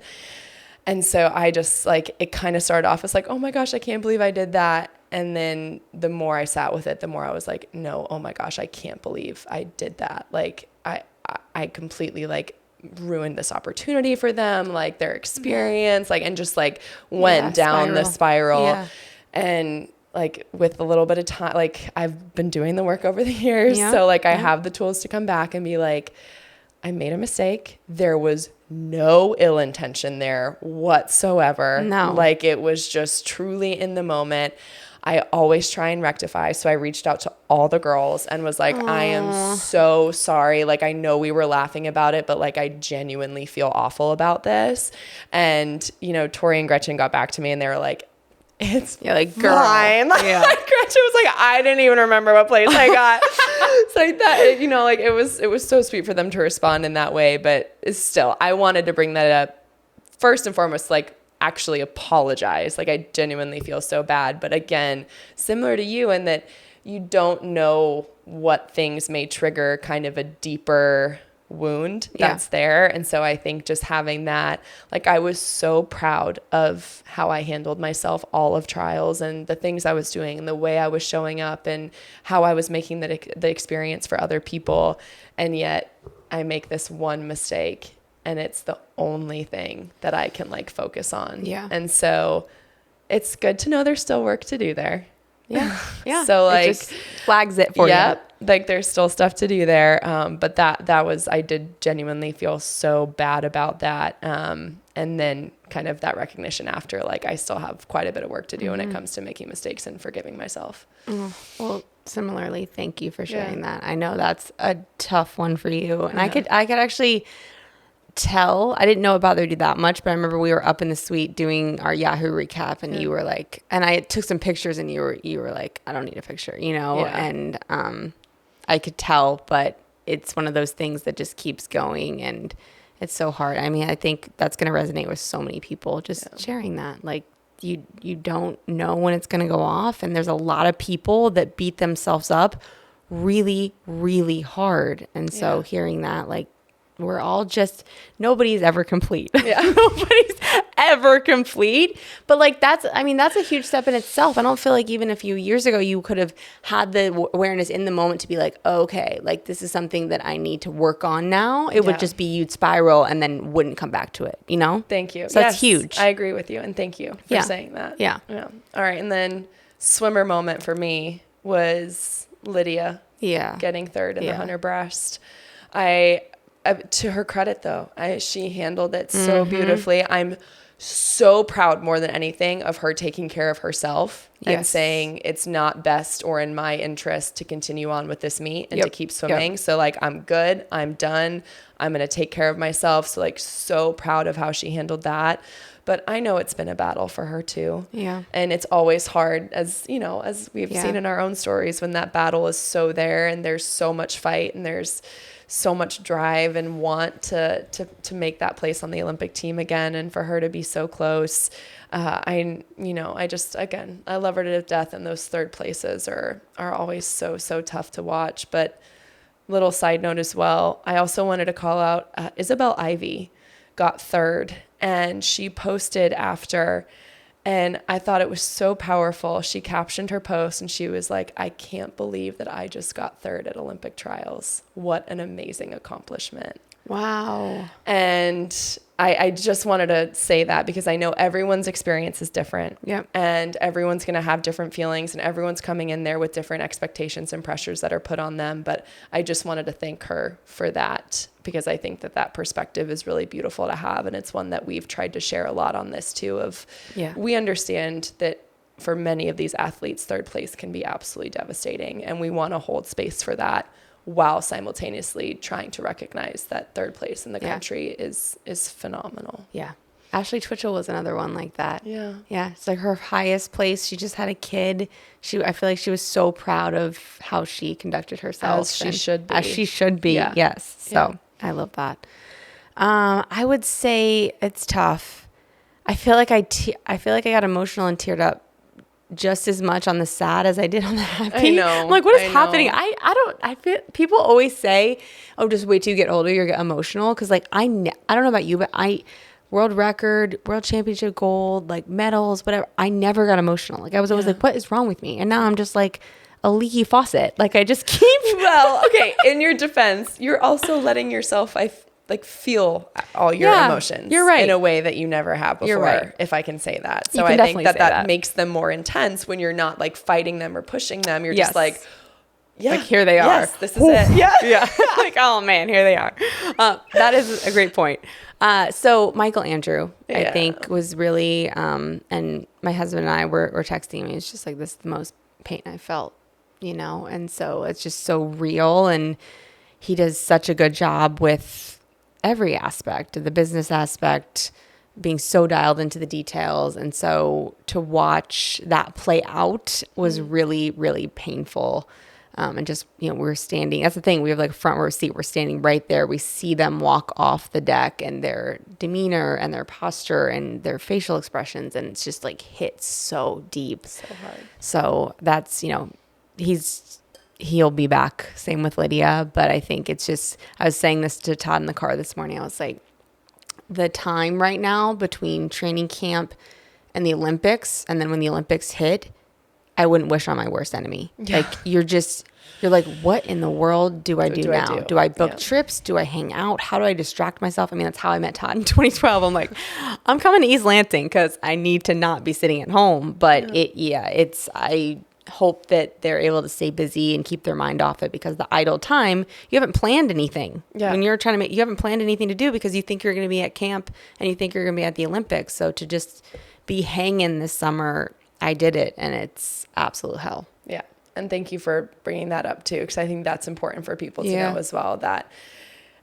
B: And so I just like, it kind of started off as like, oh my gosh, I can't believe I did that. And then the more I sat with it, the more I was like, no, oh my gosh, I can't believe I did that. Like I completely like ruined this opportunity for them, like their experience, like, and just like went down the spiral. Yeah. And like with a little bit of time, like I've been doing the work over the years. So like I have the tools to come back and be like, I made a mistake. There was no ill intention there whatsoever. No. Like it was just truly in the moment. I always try and rectify. So I reached out to all the girls and was like, I am so sorry. Like, I know we were laughing about it, but like, I genuinely feel awful about this. And, you know, Tori and Gretchen got back to me and they were like, it's like fine. Yeah. Gretchen was like, I didn't even remember what place I got. It's like that, you know, like it was so sweet for them to respond in that way, but it's still, I wanted to bring that up first and foremost, like actually apologize. Like I genuinely feel so bad. But again, similar to you in that you don't know what things may trigger kind of a deeper wound that's there. And so I think just having that, like I was so proud of how I handled myself all of trials and the things I was doing and the way I was showing up and how I was making the experience for other people. And yet I make this one mistake and it's the only thing that I can like focus on. Yeah. And so it's good to know there's still work to do there.
A: Yeah. Yeah.
B: So like
A: it just flags it for you.
B: Like there's still stuff to do there. But that was, I did genuinely feel so bad about that. And then kind of that recognition after, like, I still have quite a bit of work to do when it comes to making mistakes and forgiving myself.
A: Well, similarly, thank you for sharing that. I know that's a tough one for you. And I could actually tell, I didn't know it bothered you that much, but I remember we were up in the suite doing our Yahoo recap, and you were like, and I took some pictures, and you were like, I don't need a picture, and I could tell, but it's one of those things that just keeps going, and it's so hard. I mean, I think that's going to resonate with so many people, just sharing that, like, you don't know when it's going to go off, and there's a lot of people that beat themselves up really, really hard, and so hearing that, like, we're all just, nobody's ever complete. Yeah. Nobody's ever complete. But like, that's a huge step in itself. I don't feel like even a few years ago, you could have had the awareness in the moment to be like, okay, like this is something that I need to work on now. It would just be you'd spiral and then wouldn't come back to it,
B: Thank you.
A: So that's huge.
B: I agree with you. And thank you for saying that.
A: Yeah.
B: All right. And then swimmer moment for me was Lydia getting third in the 100 breast. To her credit, though, she handled it so beautifully. I'm so proud, more than anything, of her taking care of herself and saying it's not best or in my interest to continue on with this meet and to keep swimming. So like, I'm good. I'm done. I'm going to take care of myself. So like, so proud of how she handled that. But I know it's been a battle for her too. Yeah. And it's always hard, as we've seen in our own stories, when that battle is so there and there's so much fight and there's so much drive and want to make that place on the Olympic team again, and for her to be so close. I love her to death, and those third places are always so tough to watch. But little side note as well, I also wanted to call out Isabel Ivy got third, and she posted after, and I thought it was so powerful. She captioned her post and she was like, I can't believe that I just got third at Olympic trials. What an amazing accomplishment.
A: Wow.
B: And I just wanted to say that because I know everyone's experience is different.
A: Yep.
B: And everyone's going to have different feelings, and everyone's coming in there with different expectations and pressures that are put on them. But I just wanted to thank her for that, because I think that perspective is really beautiful to have. And it's one that we've tried to share a lot on this too, we understand that for many of these athletes, third place can be absolutely devastating. And we want to hold space for that, while simultaneously trying to recognize that third place in the country is phenomenal.
A: Yeah. Ashley Twitchell was another one like that.
B: Yeah.
A: Yeah. It's like her highest place. She just had a kid. I feel like she was so proud of how she conducted herself.
B: As she should be.
A: As she should be. Yeah. Yes. So I love that. I would say it's tough. I feel like I got emotional and teared up just as much on the sad as I did on the happy.
B: I know.
A: I'm like, what is happening? I feel people always say, oh, just wait till you get older, you'll get emotional. Cause like, I don't know about you, but world record, world championship gold, like medals, whatever. I never got emotional. Like I was always like, what is wrong with me? And now I'm just like a leaky faucet. Like I just keep.
B: Well, okay. In your defense, you're also letting yourself, feel all your emotions.
A: You're right.
B: In a way that you never have before,
A: you're right.
B: If I can say that. So I think that makes them more intense when you're not like fighting them or pushing them. You're just like,
A: like here they are.
B: Yes, this is it.
A: Yeah. Like, oh man, here they are. That is a great point. So Michael Andrew, I think was really, and my husband and I were texting me. It's just like, this is the most pain I felt, and so it's just so real. And he does such a good job with every aspect of the business aspect, being so dialed into the details. And so to watch that play out was really, really painful. And just, we're standing, that's the thing. We have like a front row seat. We're standing right there. We see them walk off the deck, and their demeanor and their posture and their facial expressions. And it's just like hits so deep.
B: So hard.
A: So that's, he'll be back. Same with Lydia. But I think it's just, I was saying this to Todd in the car this morning. I was like, the time right now between training camp and the Olympics, and then when the Olympics hit, I wouldn't wish on my worst enemy. Yeah. Like You're like, what in the world do I do
B: do I
A: now?
B: do?
A: Do I book
B: Yeah.
A: trips? Do I hang out? How do I distract myself? I mean, that's how I met Todd in 2012. I'm like, I'm coming to East Lansing because I need to not be sitting at home. But I hope that they're able to stay busy and keep their mind off it, because the idle time, you haven't planned anything.
B: Yeah.
A: When you're trying to you haven't planned anything to do because you think you're going to be at camp and you think you're going to be at the Olympics. So to just be hanging this summer, I did it, and it's absolute hell.
B: Yeah. And thank you for bringing that up too, because I think that's important for people to
A: Yeah.
B: know as well, that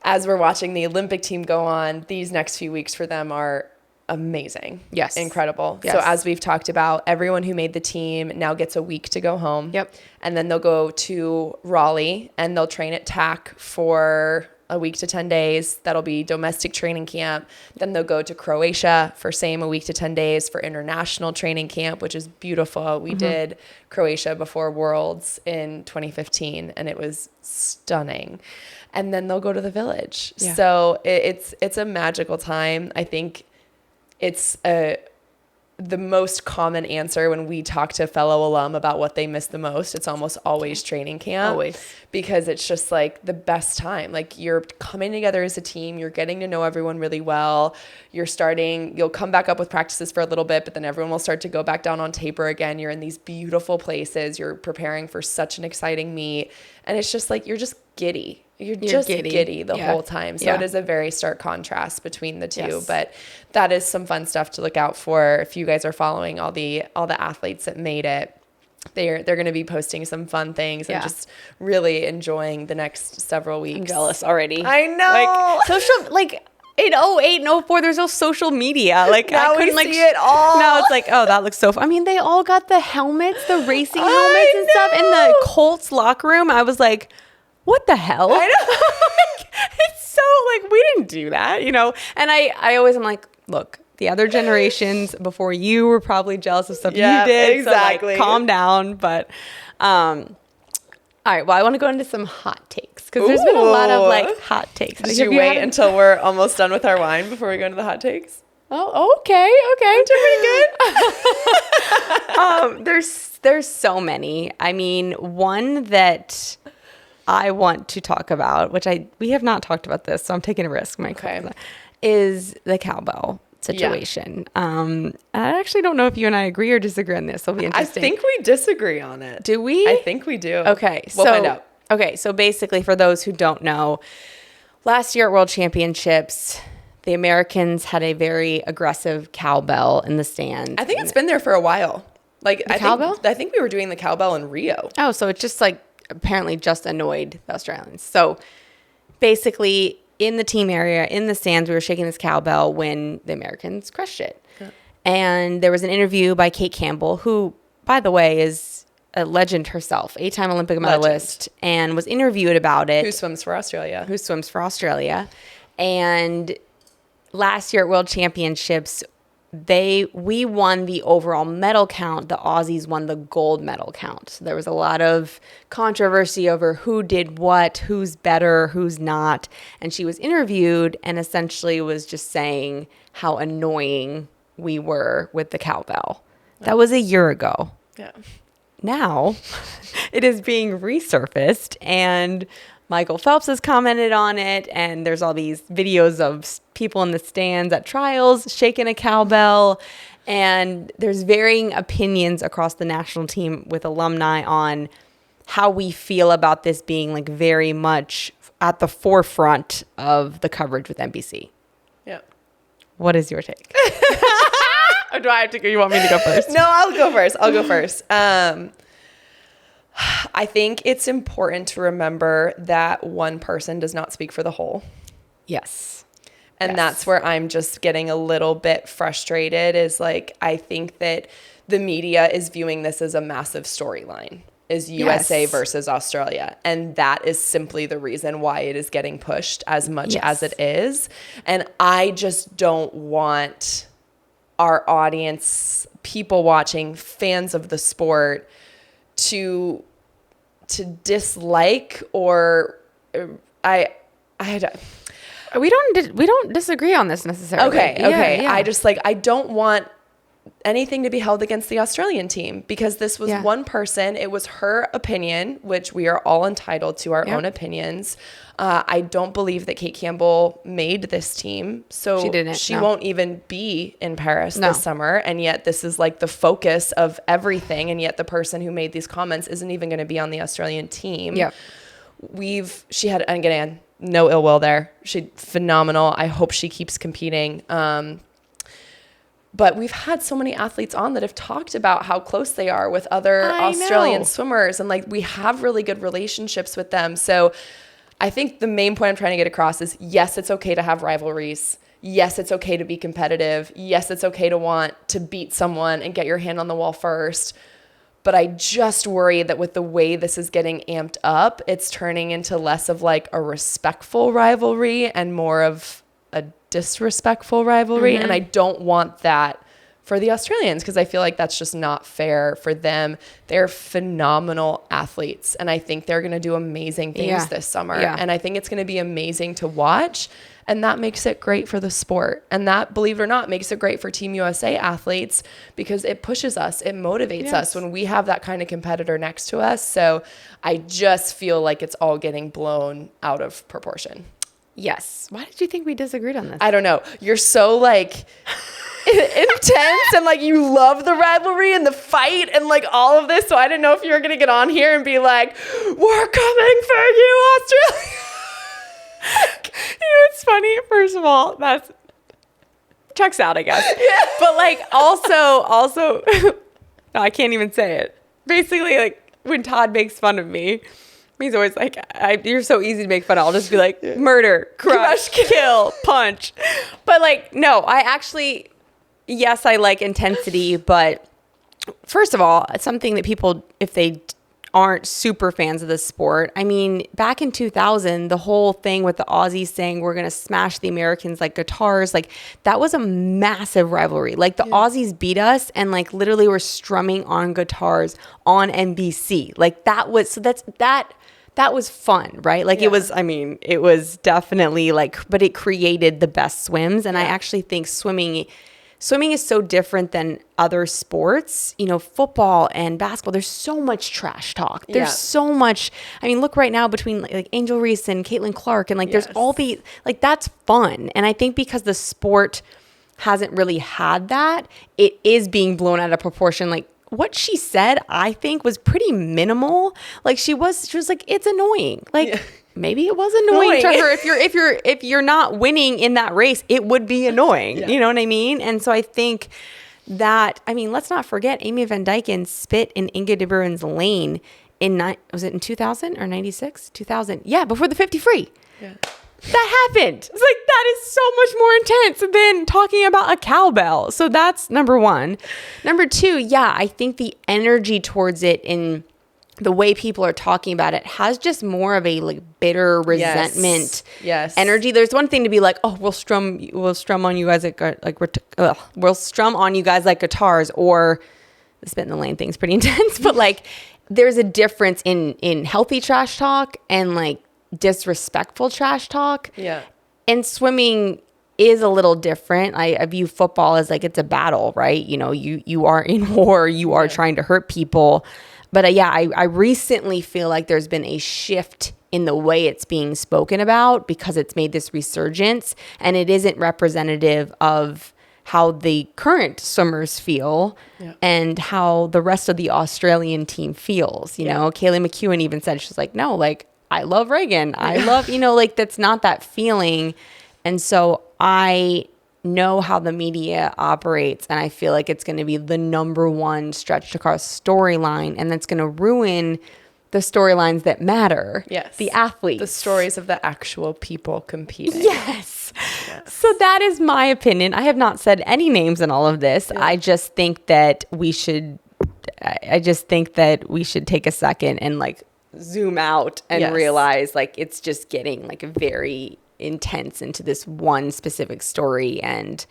B: as we're watching the Olympic team go on, these next few weeks for them are amazing.
A: Yes.
B: Incredible.
A: Yes.
B: So as we've talked about, everyone who made the team now gets a week to go home.
A: Yep.
B: And then they'll go to Raleigh and they'll train at TAC for a week to 10 days. That'll be domestic training camp. Then they'll go to Croatia for a week to 10 days for international training camp, which is beautiful. We did Croatia before Worlds in 2015 and it was stunning. And then they'll go to the village.
A: Yeah.
B: So it's a magical time. I think it's the most common answer when we talk to fellow alum about what they miss the most. It's almost always training camp.
A: Always.
B: Because it's just like the best time. Like you're coming together as a team, you're getting to know everyone really well. You'll come back up with practices for a little bit, but then everyone will start to go back down on taper again. You're in these beautiful places. You're preparing for such an exciting meet. And it's just like, you're just giddy. You're just giddy the whole time. So it is a very stark contrast between the two.
A: Yes.
B: But that is some fun stuff to look out for if you guys are following all the athletes that made it. They're going to be posting some fun things and just really enjoying the next several weeks.
A: I'm jealous already.
B: I know.
A: Like social, like in 08 and 04, there's no social media. Like
B: Now
A: I couldn't
B: we see it all.
A: Now it's like, oh, that looks so fun. I mean, they all got the helmets, the racing helmets and stuff in the Colts locker room. I was like, what the hell?
B: I know.
A: It's so like, we didn't do that, you know? And I always am like, look, the other generations before you were probably jealous of stuff you did.
B: Exactly.
A: So like, calm down. But, all right. Well, I want to go into some hot takes because there's been a lot of like hot takes.
B: Did you wait until we're almost done with our wine before we go into the hot takes?
A: Oh, okay. I'm doing pretty good. There's so many. I mean, one that I want to talk about, which we have not talked about this, so I'm taking a risk. Is the cowbell situation. I actually don't know if you and I agree or disagree on this. It'll be interesting.
B: I think we disagree on it.
A: Do we?
B: I think we do.
A: Okay.
B: We'll find out.
A: Okay. So basically, for those who don't know, last year at World Championships, the Americans had a very aggressive cowbell in the stands.
B: I think it's been there for a while. Like
A: cowbell?
B: I think we were doing the cowbell in Rio.
A: Oh, so it's just like apparently just annoyed the Australians. So basically, in the team area, in the stands, we were shaking this cowbell when the Americans crushed it. Yeah. And there was an interview by Kate Campbell, who, by the way, is a legend herself, 8-time Olympic medalist, and was interviewed about it.
B: Who swims for Australia.
A: And last year at World Championships, we won the overall medal count. The Aussies won the gold medal count. So there was a lot of controversy over who did what, who's better, who's not. And she was interviewed and essentially was just saying how annoying we were with the cowbell. That was a year ago.
B: Yeah.
A: Now it is being resurfaced, and Michael Phelps has commented on it, and there's all these videos of people in the stands at trials shaking a cowbell, and there's varying opinions across the national team with alumni on how we feel about this being like very much at the forefront of the coverage with NBC.
B: Yeah.
A: What is your take? Or do I have to go? You want me to go first?
B: No, I'll go first. I think it's important to remember that one person does not speak for the whole.
A: Yes.
B: And that's where I'm just getting a little bit frustrated, is like, I think that the media is viewing this as a massive storyline, is USA versus Australia. And that is simply the reason why it is getting pushed as much as it is. And I just don't want our audience, people watching, fans of the sport, to dislike or
A: we don't disagree on this necessarily.
B: Okay.
A: Yeah.
B: I just like, I don't want anything to be held against the Australian team, because this was one person. It was her opinion, which we are all entitled to our own opinions. I don't believe that Kate Campbell made this team. So she won't even be in Paris this summer. And yet this is like the focus of everything. And yet the person who made these comments isn't even going to be on the Australian team.
A: Yeah.
B: She had, again, no ill will there. She phenomenal. I hope she keeps competing. But we've had so many athletes on that have talked about how close they are with other Australian swimmers. And like, we have really good relationships with them. So I think the main point I'm trying to get across is, yes, it's okay to have rivalries. Yes, it's okay to be competitive. Yes, it's okay to want to beat someone and get your hand on the wall first. But I just worry that with the way this is getting amped up, it's turning into less of like a respectful rivalry and more of a disrespectful rivalry. And I don't want that for the Australians, because I feel like that's just not fair for them. They're phenomenal athletes, and I think they're going to do amazing things this summer. And I think it's going to be amazing to watch, and that makes it great for the sport. And that, believe it or not, makes it great for Team USA athletes, because it pushes us, it motivates us when we have that kind of competitor next to us. So I just feel like it's all getting blown out of proportion.
A: Yes. Why did you think we disagreed on this?
B: I don't know. You're so like intense, and like you love the rivalry and the fight and like all of this. So I didn't know if you were going to get on here and be like, we're coming for you, Australia.
A: It's funny. First of all, that's checks out, I guess. But like also, no, I can't even say it. Basically, like when Todd makes fun of me, he's always like, you're so easy to make fun of. I'll just be like, murder, crush, kill, punch. But like, no, I actually, yes, I like intensity. But first of all, it's something that people, if they aren't super fans of the sport, I mean, back in 2000, the whole thing with the Aussies saying we're going to smash the Americans like guitars, like that was a massive rivalry. Like the Aussies beat us and like literally were strumming on guitars on NBC. Like that was, so that was fun, right? Like it was, I mean, it was definitely like, but it created the best swims. And I actually think swimming is so different than other sports, you know, football and basketball. There's so much trash talk. There's so much, I mean, look right now between like Angel Reese and Caitlin Clark, and like there's all the, like that's fun. And I think because the sport hasn't really had that, it is being blown out of proportion. Like what she said, I think was pretty minimal. Like she was like, it's annoying. Like maybe it was annoying to her. If you're not winning in that race, it would be annoying. You know what I mean? And so I think that, I mean, let's not forget Amy Van Dyken spit in Inge de Buren's lane was it in 2000 or 96? 2000. Yeah, before the 50 free. Yeah. That happened. It's like, that is so much more intense than talking about a cowbell. So that's number one. Number two, I think the energy towards it in the way people are talking about it has just more of a like bitter resentment energy. There's one thing to be like, oh, we'll strum on you guys we'll strum on you guys like guitars, or the spit in the lane thing's pretty intense, but like there's a difference in healthy trash talk and like disrespectful trash talk. And swimming is a little different. I view football as like it's a battle, right? You know, you are in war, you are trying to hurt people. But I recently feel like there's been a shift in the way it's being spoken about because it's made this resurgence, and it isn't representative of how the current swimmers feel and how the rest of the Australian team feels. You know, Kaylee McEwen even said, she's like, no, like I love Reagan. I love, you know, like that's not that feeling. And so I know how the media operates, and I feel like it's going to be the number one stretched across storyline, and that's going to ruin the storylines that matter. The athletes,
B: the stories of the actual people competing.
A: So that is my opinion. I have not said any names in all of this. I just think that we should take a second and like zoom out and realize like it's just getting like very intense into this one specific story, and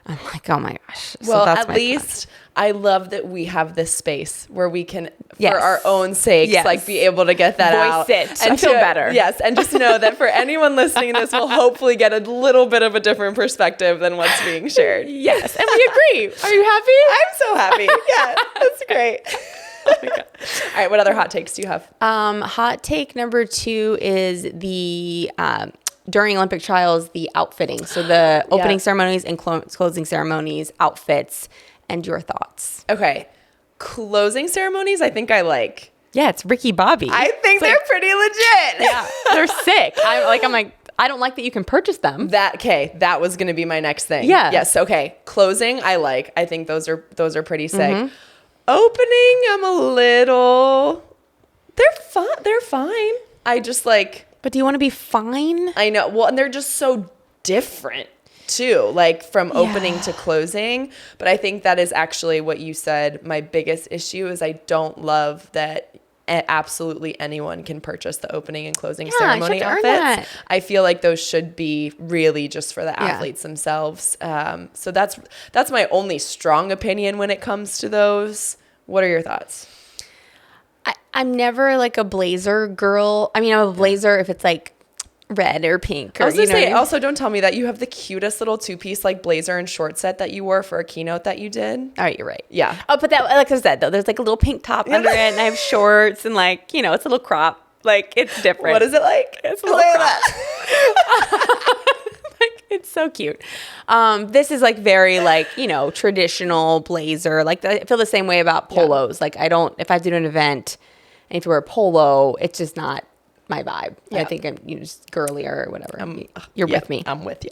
A: I'm like, oh my gosh.
B: Well, at least I love that we have this space where we can,
A: Yes.
B: for our own sakes,
A: Yes.
B: like be able to get that out.
A: Voice it. I feel better.
B: Yes. And just know that for anyone listening to this, will hopefully get a little bit of a different perspective than what's being shared.
A: Yes. And we agree. Are you happy?
B: I'm so happy. Yeah, that's great. Oh my God. All right. What other hot takes do you have?
A: Hot take number 2 is the during Olympic trials, the outfitting. So the opening ceremonies and closing ceremonies, outfits, and your thoughts.
B: Okay. Closing ceremonies, I think I like.
A: Yeah, it's Ricky Bobby.
B: I think they're pretty legit.
A: Yeah, they're sick. I'm like, I don't like that you can purchase them.
B: That was going to be my next thing.
A: Yeah.
B: Yes. Okay. Closing, I like. I think those are pretty sick. Opening, I'm a little. They're fine. I just like.
A: But do you want to be fine?
B: I know. Well, and they're just so different too, like from opening to closing. But I think that is actually what you said. My biggest issue is I don't love that absolutely anyone can purchase the opening and closing ceremony outfits. I feel like those should be really just for the athletes themselves. So that's my only strong opinion when it comes to those. What are your thoughts?
A: I'm never like a blazer girl. I mean, I'm a blazer if it's like red or pink. Or,
B: I was going to say, also don't tell me that you have the cutest little 2-piece like blazer and short set that you wore for a keynote that you did.
A: All right, you're right.
B: Yeah.
A: Oh, but that, like I said, though, there's like a little pink top under it, and I have shorts, and like, it's a little crop. Like, it's different.
B: What is it like?
A: It's a little crop. Like, it's so cute. This is like very like, traditional blazer. Like I feel the same way about polos. Like if I have to do an event and if you wear a polo, it's just not my vibe. I think I'm just girlier or whatever. You're with me.
B: I'm with you.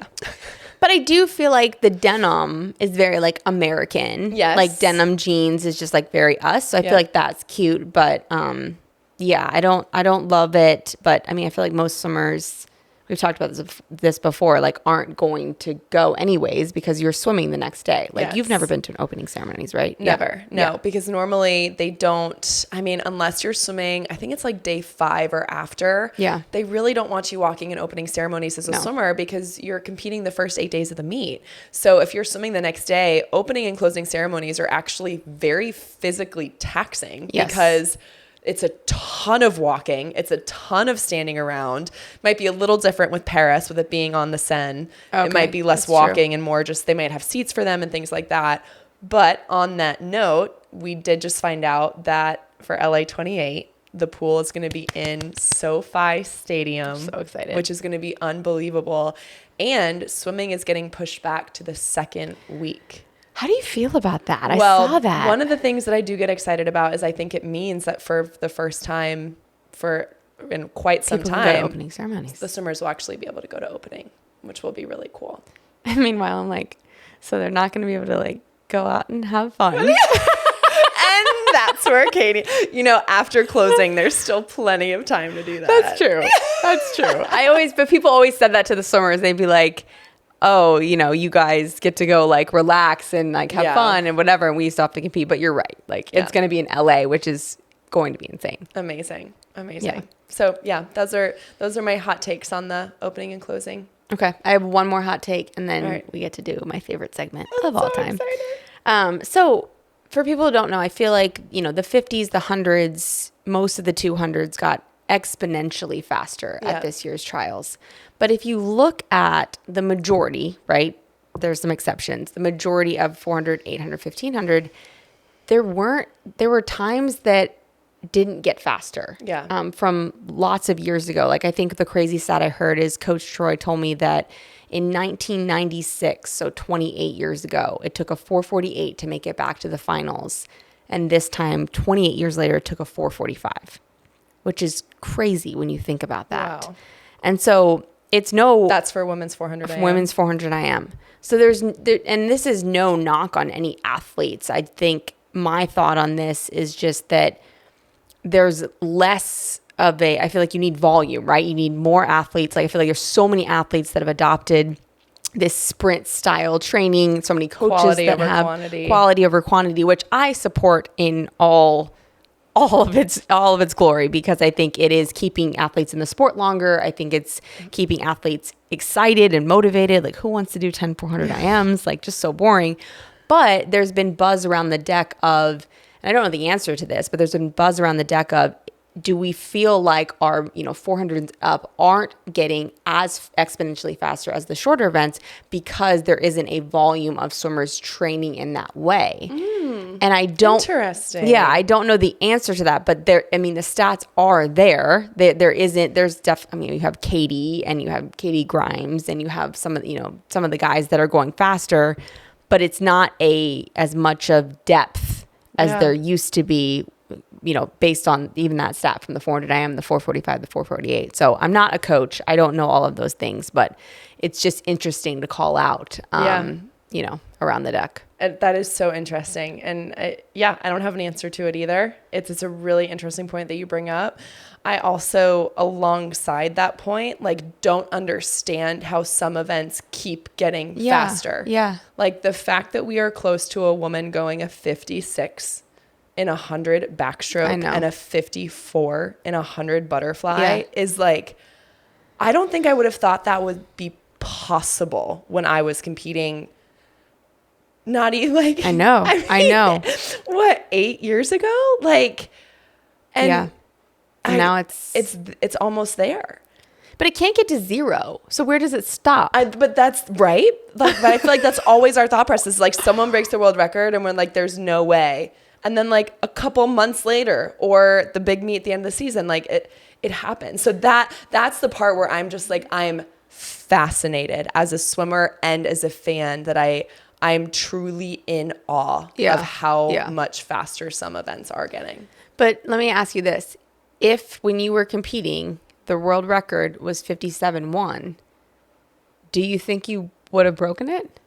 A: But I do feel like the denim is very like American.
B: Yes.
A: Like denim jeans is just like very us. So I feel like that's cute. But I don't love it. But I mean, I feel like most swimmers, we've talked about this before, like aren't going to go anyways because you're swimming the next day. Like you've never been to an opening ceremonies, right?
B: Never. Yeah. No, because normally they don't, I mean, unless you're swimming, I think it's like day 5 or after.
A: Yeah.
B: They really don't want you walking in opening ceremonies as a swimmer because you're competing the first 8 days of the meet. So if you're swimming the next day, opening and closing ceremonies are actually very physically taxing because it's a ton of walking. It's a ton of standing around. Might be a little different with Paris with it being on the Seine. Okay, it might be less walking and more just they might have seats for them and things like that. But on that note, we did just find out that for LA 28, the pool is going to be in SoFi Stadium.
A: So excited.
B: Which is going to be unbelievable. And swimming is getting pushed back to the second week.
A: How do you feel about that? I saw that.
B: One of the things that I do get excited about is I think it means that for the first time in quite some
A: People can go to
B: time,
A: opening ceremonies.
B: the swimmers will actually be able to go to opening, which will be really cool.
A: And meanwhile, I'm like, so they're not going to be able to like go out and have fun.
B: And that's where Katie, after closing, there's still plenty of time to do that.
A: That's true. That's true. But people always said that to the swimmers. They'd be like, oh, you guys get to go like relax and like have fun and whatever. And we used to have to compete, but you're right. Like it's going to be in LA, which is going to be insane.
B: Amazing.
A: Yeah.
B: So those are my hot takes on the opening and closing.
A: Okay. I have one more hot take and then we get to do my favorite segment of all time. So for people who don't know, I feel like, the 50s, the 100s, most of the 200s got exponentially faster at this year's trials. But if you look at the majority, right, there's some exceptions. The majority of 400, 800, 1500, there were times that didn't get faster.
B: Yeah.
A: From lots of years ago. Like I think the crazy stat I heard is Coach Troy told me that in 1996, so 28 years ago, it took a 4:48 to make it back to the finals. And this time, 28 years later, it took a 4:45, which is crazy when you think about that.
B: Wow.
A: And so that's
B: for women's 400 IM.
A: Women's 400 IM. So and this is no knock on any athletes. I think my thought on this is just that there's less of I feel like you need volume, right? You need more athletes. Like I feel like there's so many athletes that have adopted this sprint style training. So many coaches
B: Quality
A: that
B: over
A: have
B: quantity.
A: Quality over quantity, which I support in all of its glory, because I think it is keeping athletes in the sport longer. I think it's keeping athletes excited and motivated. Like who wants to do 10 400 IMs? Like just so boring. But there's been buzz around the deck of, and I don't know the answer to this, but there's been buzz around the deck of, do we feel like our 400s up aren't getting as exponentially faster as the shorter events because there isn't a volume of swimmers training in that way? And I don't.
B: Interesting.
A: Yeah, I don't know the answer to that, but the stats are there. You have Katie and you have Katie Grimes and you have some of the guys that are going faster, but it's not as much of depth as there used to be. Based on even that stat from the 400 IM, the 445, the 448. So I'm not a coach. I don't know all of those things, but it's just interesting to call out, around the deck.
B: That is so interesting. And I don't have an answer to it either. It's a really interesting point that you bring up. I also, alongside that point, don't understand how some events keep getting faster.
A: Yeah.
B: Like the fact that we are close to a woman going a 56 in 100 backstroke and a 54 in 100 butterfly is I don't think I would have thought that would be possible when I was competing. Not even
A: I know.
B: What, 8 years ago?
A: Now
B: it's almost there.
A: But it can't get to 0. So where does it stop?
B: But that's right. But I feel like that's always our thought process. Someone breaks the world record and we're there's no way. And then a couple months later or the big meet at the end of the season, it happens. So that's the part where I'm just I'm fascinated as a swimmer and as a fan that I'm truly in awe of how much faster some events are getting.
A: But let me ask you this. If when you were competing, the world record was 57.1, do you think you would have broken it?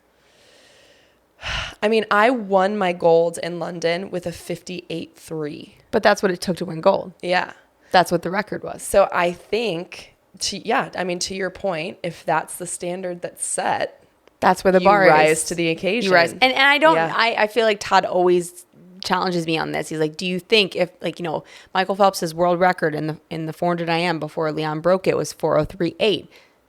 B: I mean, I won my gold in London with a 58.3.
A: But that's what it took to win gold.
B: Yeah. That's
A: what the record was.
B: So I think, to your point, if that's the standard that's set,
A: that's where the bar is.
B: You rise to the occasion.
A: You rise. And I don't, I feel like Todd always challenges me on this. He's like, do you think if Michael Phelps's world record in the 400 IM before Leon broke it was 4:03.8.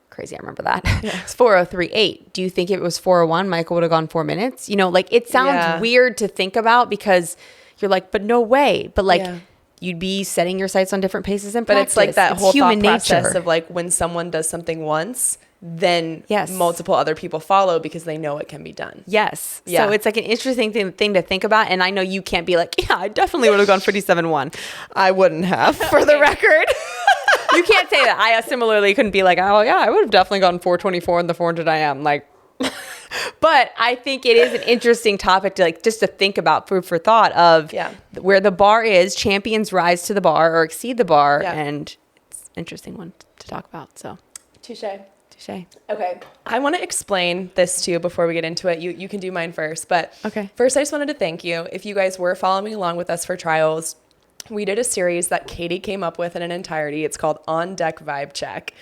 A: Crazy, I remember that. It's 4:03.8. Do you think if it was 4:01, Michael would have gone 4 minutes? It sounds weird to think about because you're but no way. But you'd be setting your sights on different paces in practice.
B: But it's that whole
A: human
B: thought process
A: nature
B: of when someone does something once, then multiple other people follow because they know it can be done.
A: Yes. Yeah. So it's an interesting thing to think about. And I know you can't be I definitely would have gone 57.1.
B: I wouldn't have, for the record.
A: You can't say that. I similarly couldn't be oh yeah, I would have definitely gone 4:24 in the 400 IM. But I think it is an interesting topic to just to think about, food for thought of where the bar is. Champions rise to the bar or exceed the bar, and it's an interesting one to talk about. So,
B: touche.
A: Okay.
B: I want to explain this to you before we get into it. You can do mine first, but
A: okay.
B: First I just wanted to thank you. If you guys were following along with us for trials, we did a series that Katie came up with in an entirety. It's called On Deck Vibe Check.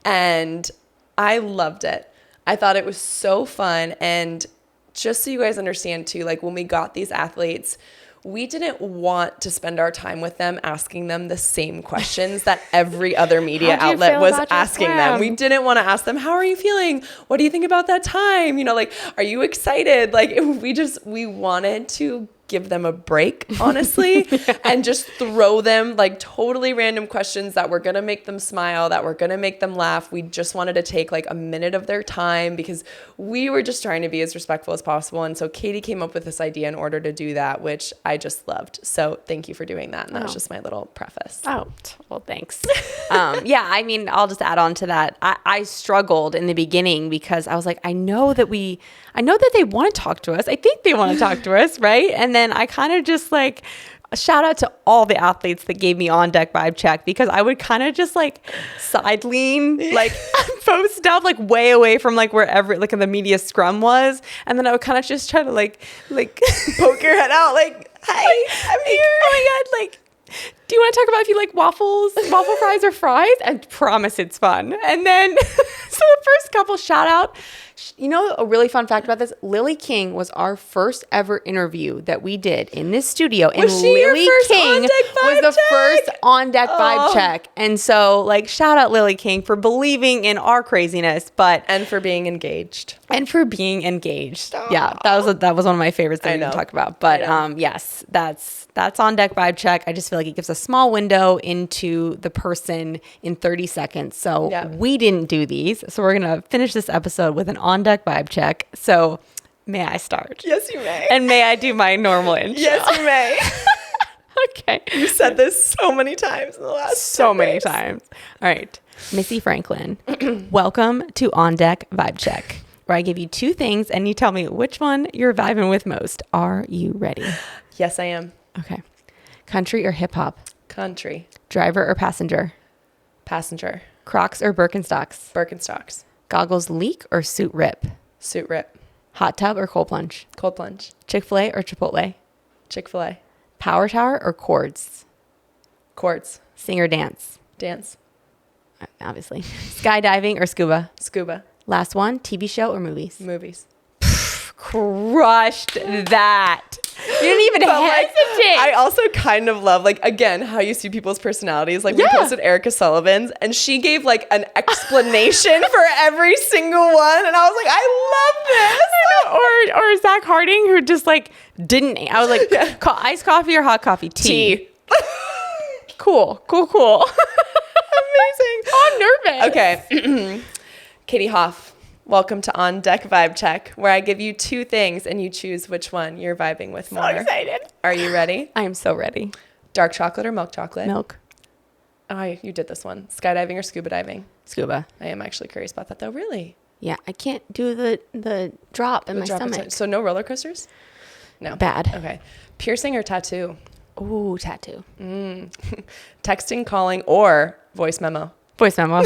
B: And I loved it. I thought it was so fun. And just so you guys understand too, when we got these athletes, we didn't want to spend our time with them asking them the same questions that every other media outlet was asking them. We didn't want to ask them, how are you feeling? What do you think about that time? Are you excited? We wanted to give them a break, honestly, and just throw them totally random questions that were going to make them smile, that were going to make them laugh. We just wanted to take a minute of their time because we were just trying to be as respectful as possible. And so Katie came up with this idea in order to do that, which I just loved. So thank you for doing that. And that was just my little preface.
A: Oh, well, thanks. I'll just add on to that. I struggled in the beginning because I was I know that they want to talk to us. I think they want to talk to us, right? And then I kind of just shout out to all the athletes that gave me on deck vibe check because I would kind of just side lean, post up way away from wherever the media scrum was. And then I would kind of just try to
B: poke your head out hi, I'm here.
A: Oh my God. Do you want to talk about if you like waffle fries or fries? I promise it's fun. And then, so the first couple shout You know, a really fun fact about this, Lily King was our first ever interview that we did in this studio. And
B: Was she your
A: Lily
B: first
A: King
B: on-deck vibe
A: was the
B: check?
A: first on-deck vibe check. And so, like, shout out Lily King for believing in our craziness,
B: and for being engaged.
A: for being engaged. Yeah, that was one of my favorites that we didn't talk about. But yes, that's on deck vibe check. I just feel like it gives a small window into the person in 30 seconds. So we didn't do these. So we're going to finish this episode with an on deck vibe check. So may I start?
B: Yes, you may.
A: And may I do my normal intro?
B: Yes, you may.
A: Okay.
B: You said this so many times in the last
A: so many times. All right. Missy Franklin, welcome to On Deck Vibe Check, where I give you two things and you tell me which one you're vibing with most. Are you ready?
B: Yes, I am.
A: Okay. Country or hip hop?
B: Country.
A: Driver or passenger?
B: Passenger.
A: Crocs or Birkenstocks?
B: Birkenstocks.
A: Goggles leak or suit rip?
B: Suit rip.
A: Hot tub or cold plunge?
B: Cold plunge.
A: Chick-fil-A or Chipotle?
B: Chick-fil-A.
A: Power tower or chords?
B: Chords.
A: Sing or dance?
B: Dance.
A: Obviously. Skydiving or scuba?
B: Scuba.
A: Last one, TV show or movies?
B: Movies.
A: Crushed that. You didn't even hesitate.
B: I also kind of love, like, again, how you see people's personalities. Like, we posted Erica Sullivan's, and she gave, like, an explanation for every single one. And I was like, I love this.
A: Or Zach Harding, who just, like, didn't. I was like, iced coffee or hot coffee? Tea. Cool.
B: Amazing.
A: Oh, I'm nervous.
B: Okay. Katie Hoff, welcome to On Deck Vibe Check, where I give you two things and you choose which one you're vibing with more.
A: So excited.
B: Are you ready?
A: I am so ready.
B: Dark chocolate or milk chocolate?
A: Milk.
B: Oh, you did this one. Skydiving or scuba diving?
A: Scuba.
B: I am actually curious about that, though. Really?
A: Yeah, I can't do the drop in my stomach.
B: So no roller coasters? No.
A: Bad.
B: Okay. Piercing or tattoo?
A: Ooh, tattoo.
B: Texting, calling, or voice memo?
A: Voice memo.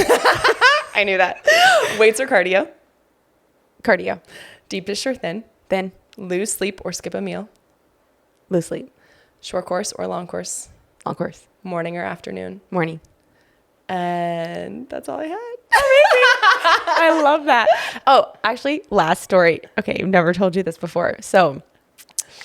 B: I knew that. Weights or cardio?
A: Cardio.
B: Deep dish or thin?
A: Then
B: Lose sleep or skip a meal?
A: lose sleep.
B: Short course or long course?
A: Long course.
B: Morning or afternoon?
A: Morning.
B: And that's all I had.
A: I love that. Oh, actually, last story. Okay, I've never told you this before. So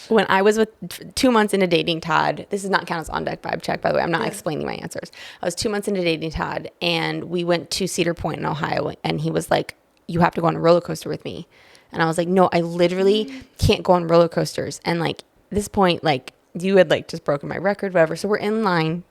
A: when I was with 2 months into dating Todd, this does not count as on deck vibe check, by the way. I'm not explaining my answers. I was 2 months into dating Todd, and we went to Cedar Point in Ohio, and he was like, you have to go on a roller coaster with me. And I was like, no, I literally can't go on roller coasters. And like this point, like you had like just broken my record, whatever. So we're in line.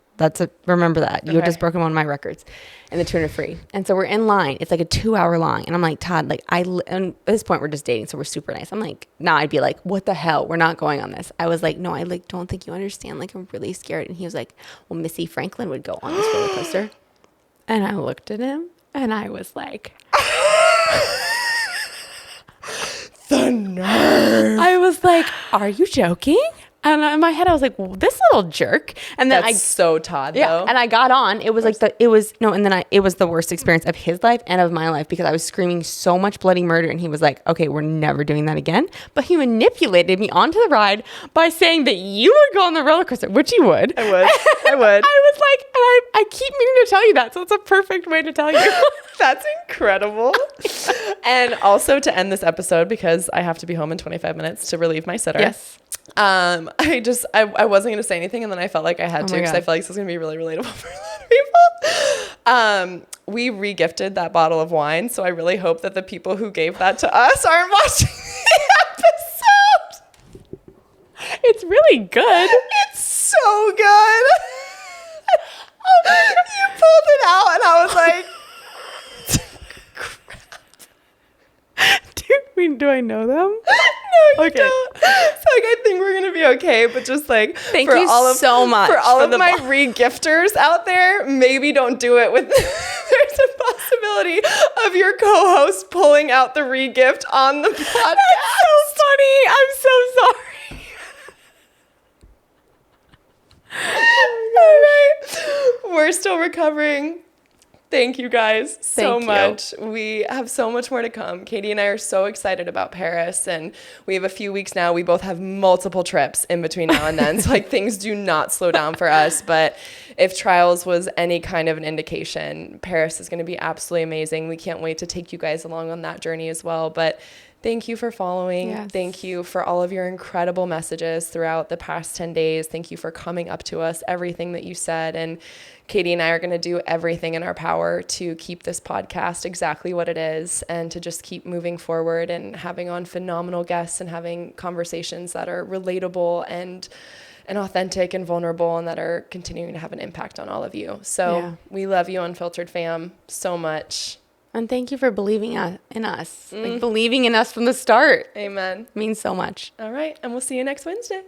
A: Remember that. You had just broken one of my records in the tuna free. And so we're in line. It's like a 2-hour long. And I'm like, Todd, like and at this point we're just dating. So we're super nice. I'm like, now I'd be like, what the hell? We're not going on this. I was like, no, I like, don't think you understand. Like, I'm really scared. And he was like, well, Missy Franklin would go on this roller coaster. And I looked at him and I was like,
B: the nerve.
A: I was like, are you joking? And in my head, I was like, well, this little jerk. And then
B: That's so Todd, though.
A: and I got on. It was like it was the worst experience of his life and of my life because I was screaming so much bloody murder. And he was like, okay, we're never doing that again. But he manipulated me onto the ride by saying that you would go on the roller coaster, which you would.
B: I would.
A: I was like, and I keep meaning to tell you that. So it's a perfect way to tell you.
B: That's incredible. And also to end this episode, because I have to be home in 25 minutes to relieve my sitter.
A: Yes.
B: I wasn't going to say anything, and then I felt like I had to because I felt like this is going to be really relatable for a lot of people. We re-gifted that bottle of wine, so I really hope that the people who gave that to us aren't watching the episode.
A: It's really good.
B: It's so good. You pulled it out, and I was like,
A: Do I know them?
B: No, you don't. So like, I think we're gonna be okay, but just like
A: thank you so much
B: for all of my re-gifters out there. Maybe don't do it with. There's a possibility of your co-host pulling out the re-gift on the podcast.
A: That's so funny. I'm so sorry.
B: All right, we're still recovering. Thank you guys so
A: Thank you.
B: much. We have so much more to come. Katie and I are so excited about Paris, and we have a few weeks now. We both have multiple trips in between now and then. So like things do not slow down for us. But if trials was any kind of an indication, Paris is going to be absolutely amazing. We can't wait to take you guys along on that journey as well. But thank you for following.
A: Yes.
B: Thank you for all of your incredible messages throughout the past 10 days. Thank you for coming up to us, everything that you said. And Katie and I are going to do everything in our power to keep this podcast exactly what it is and to just keep moving forward and having on phenomenal guests and having conversations that are relatable and authentic and vulnerable and that are continuing to have an impact on all of you. So we love you, Unfiltered fam, so much.
A: And thank you for believing in us, like believing in us from the start.
B: Amen.
A: It means so much.
B: All right. And we'll see you next Wednesday.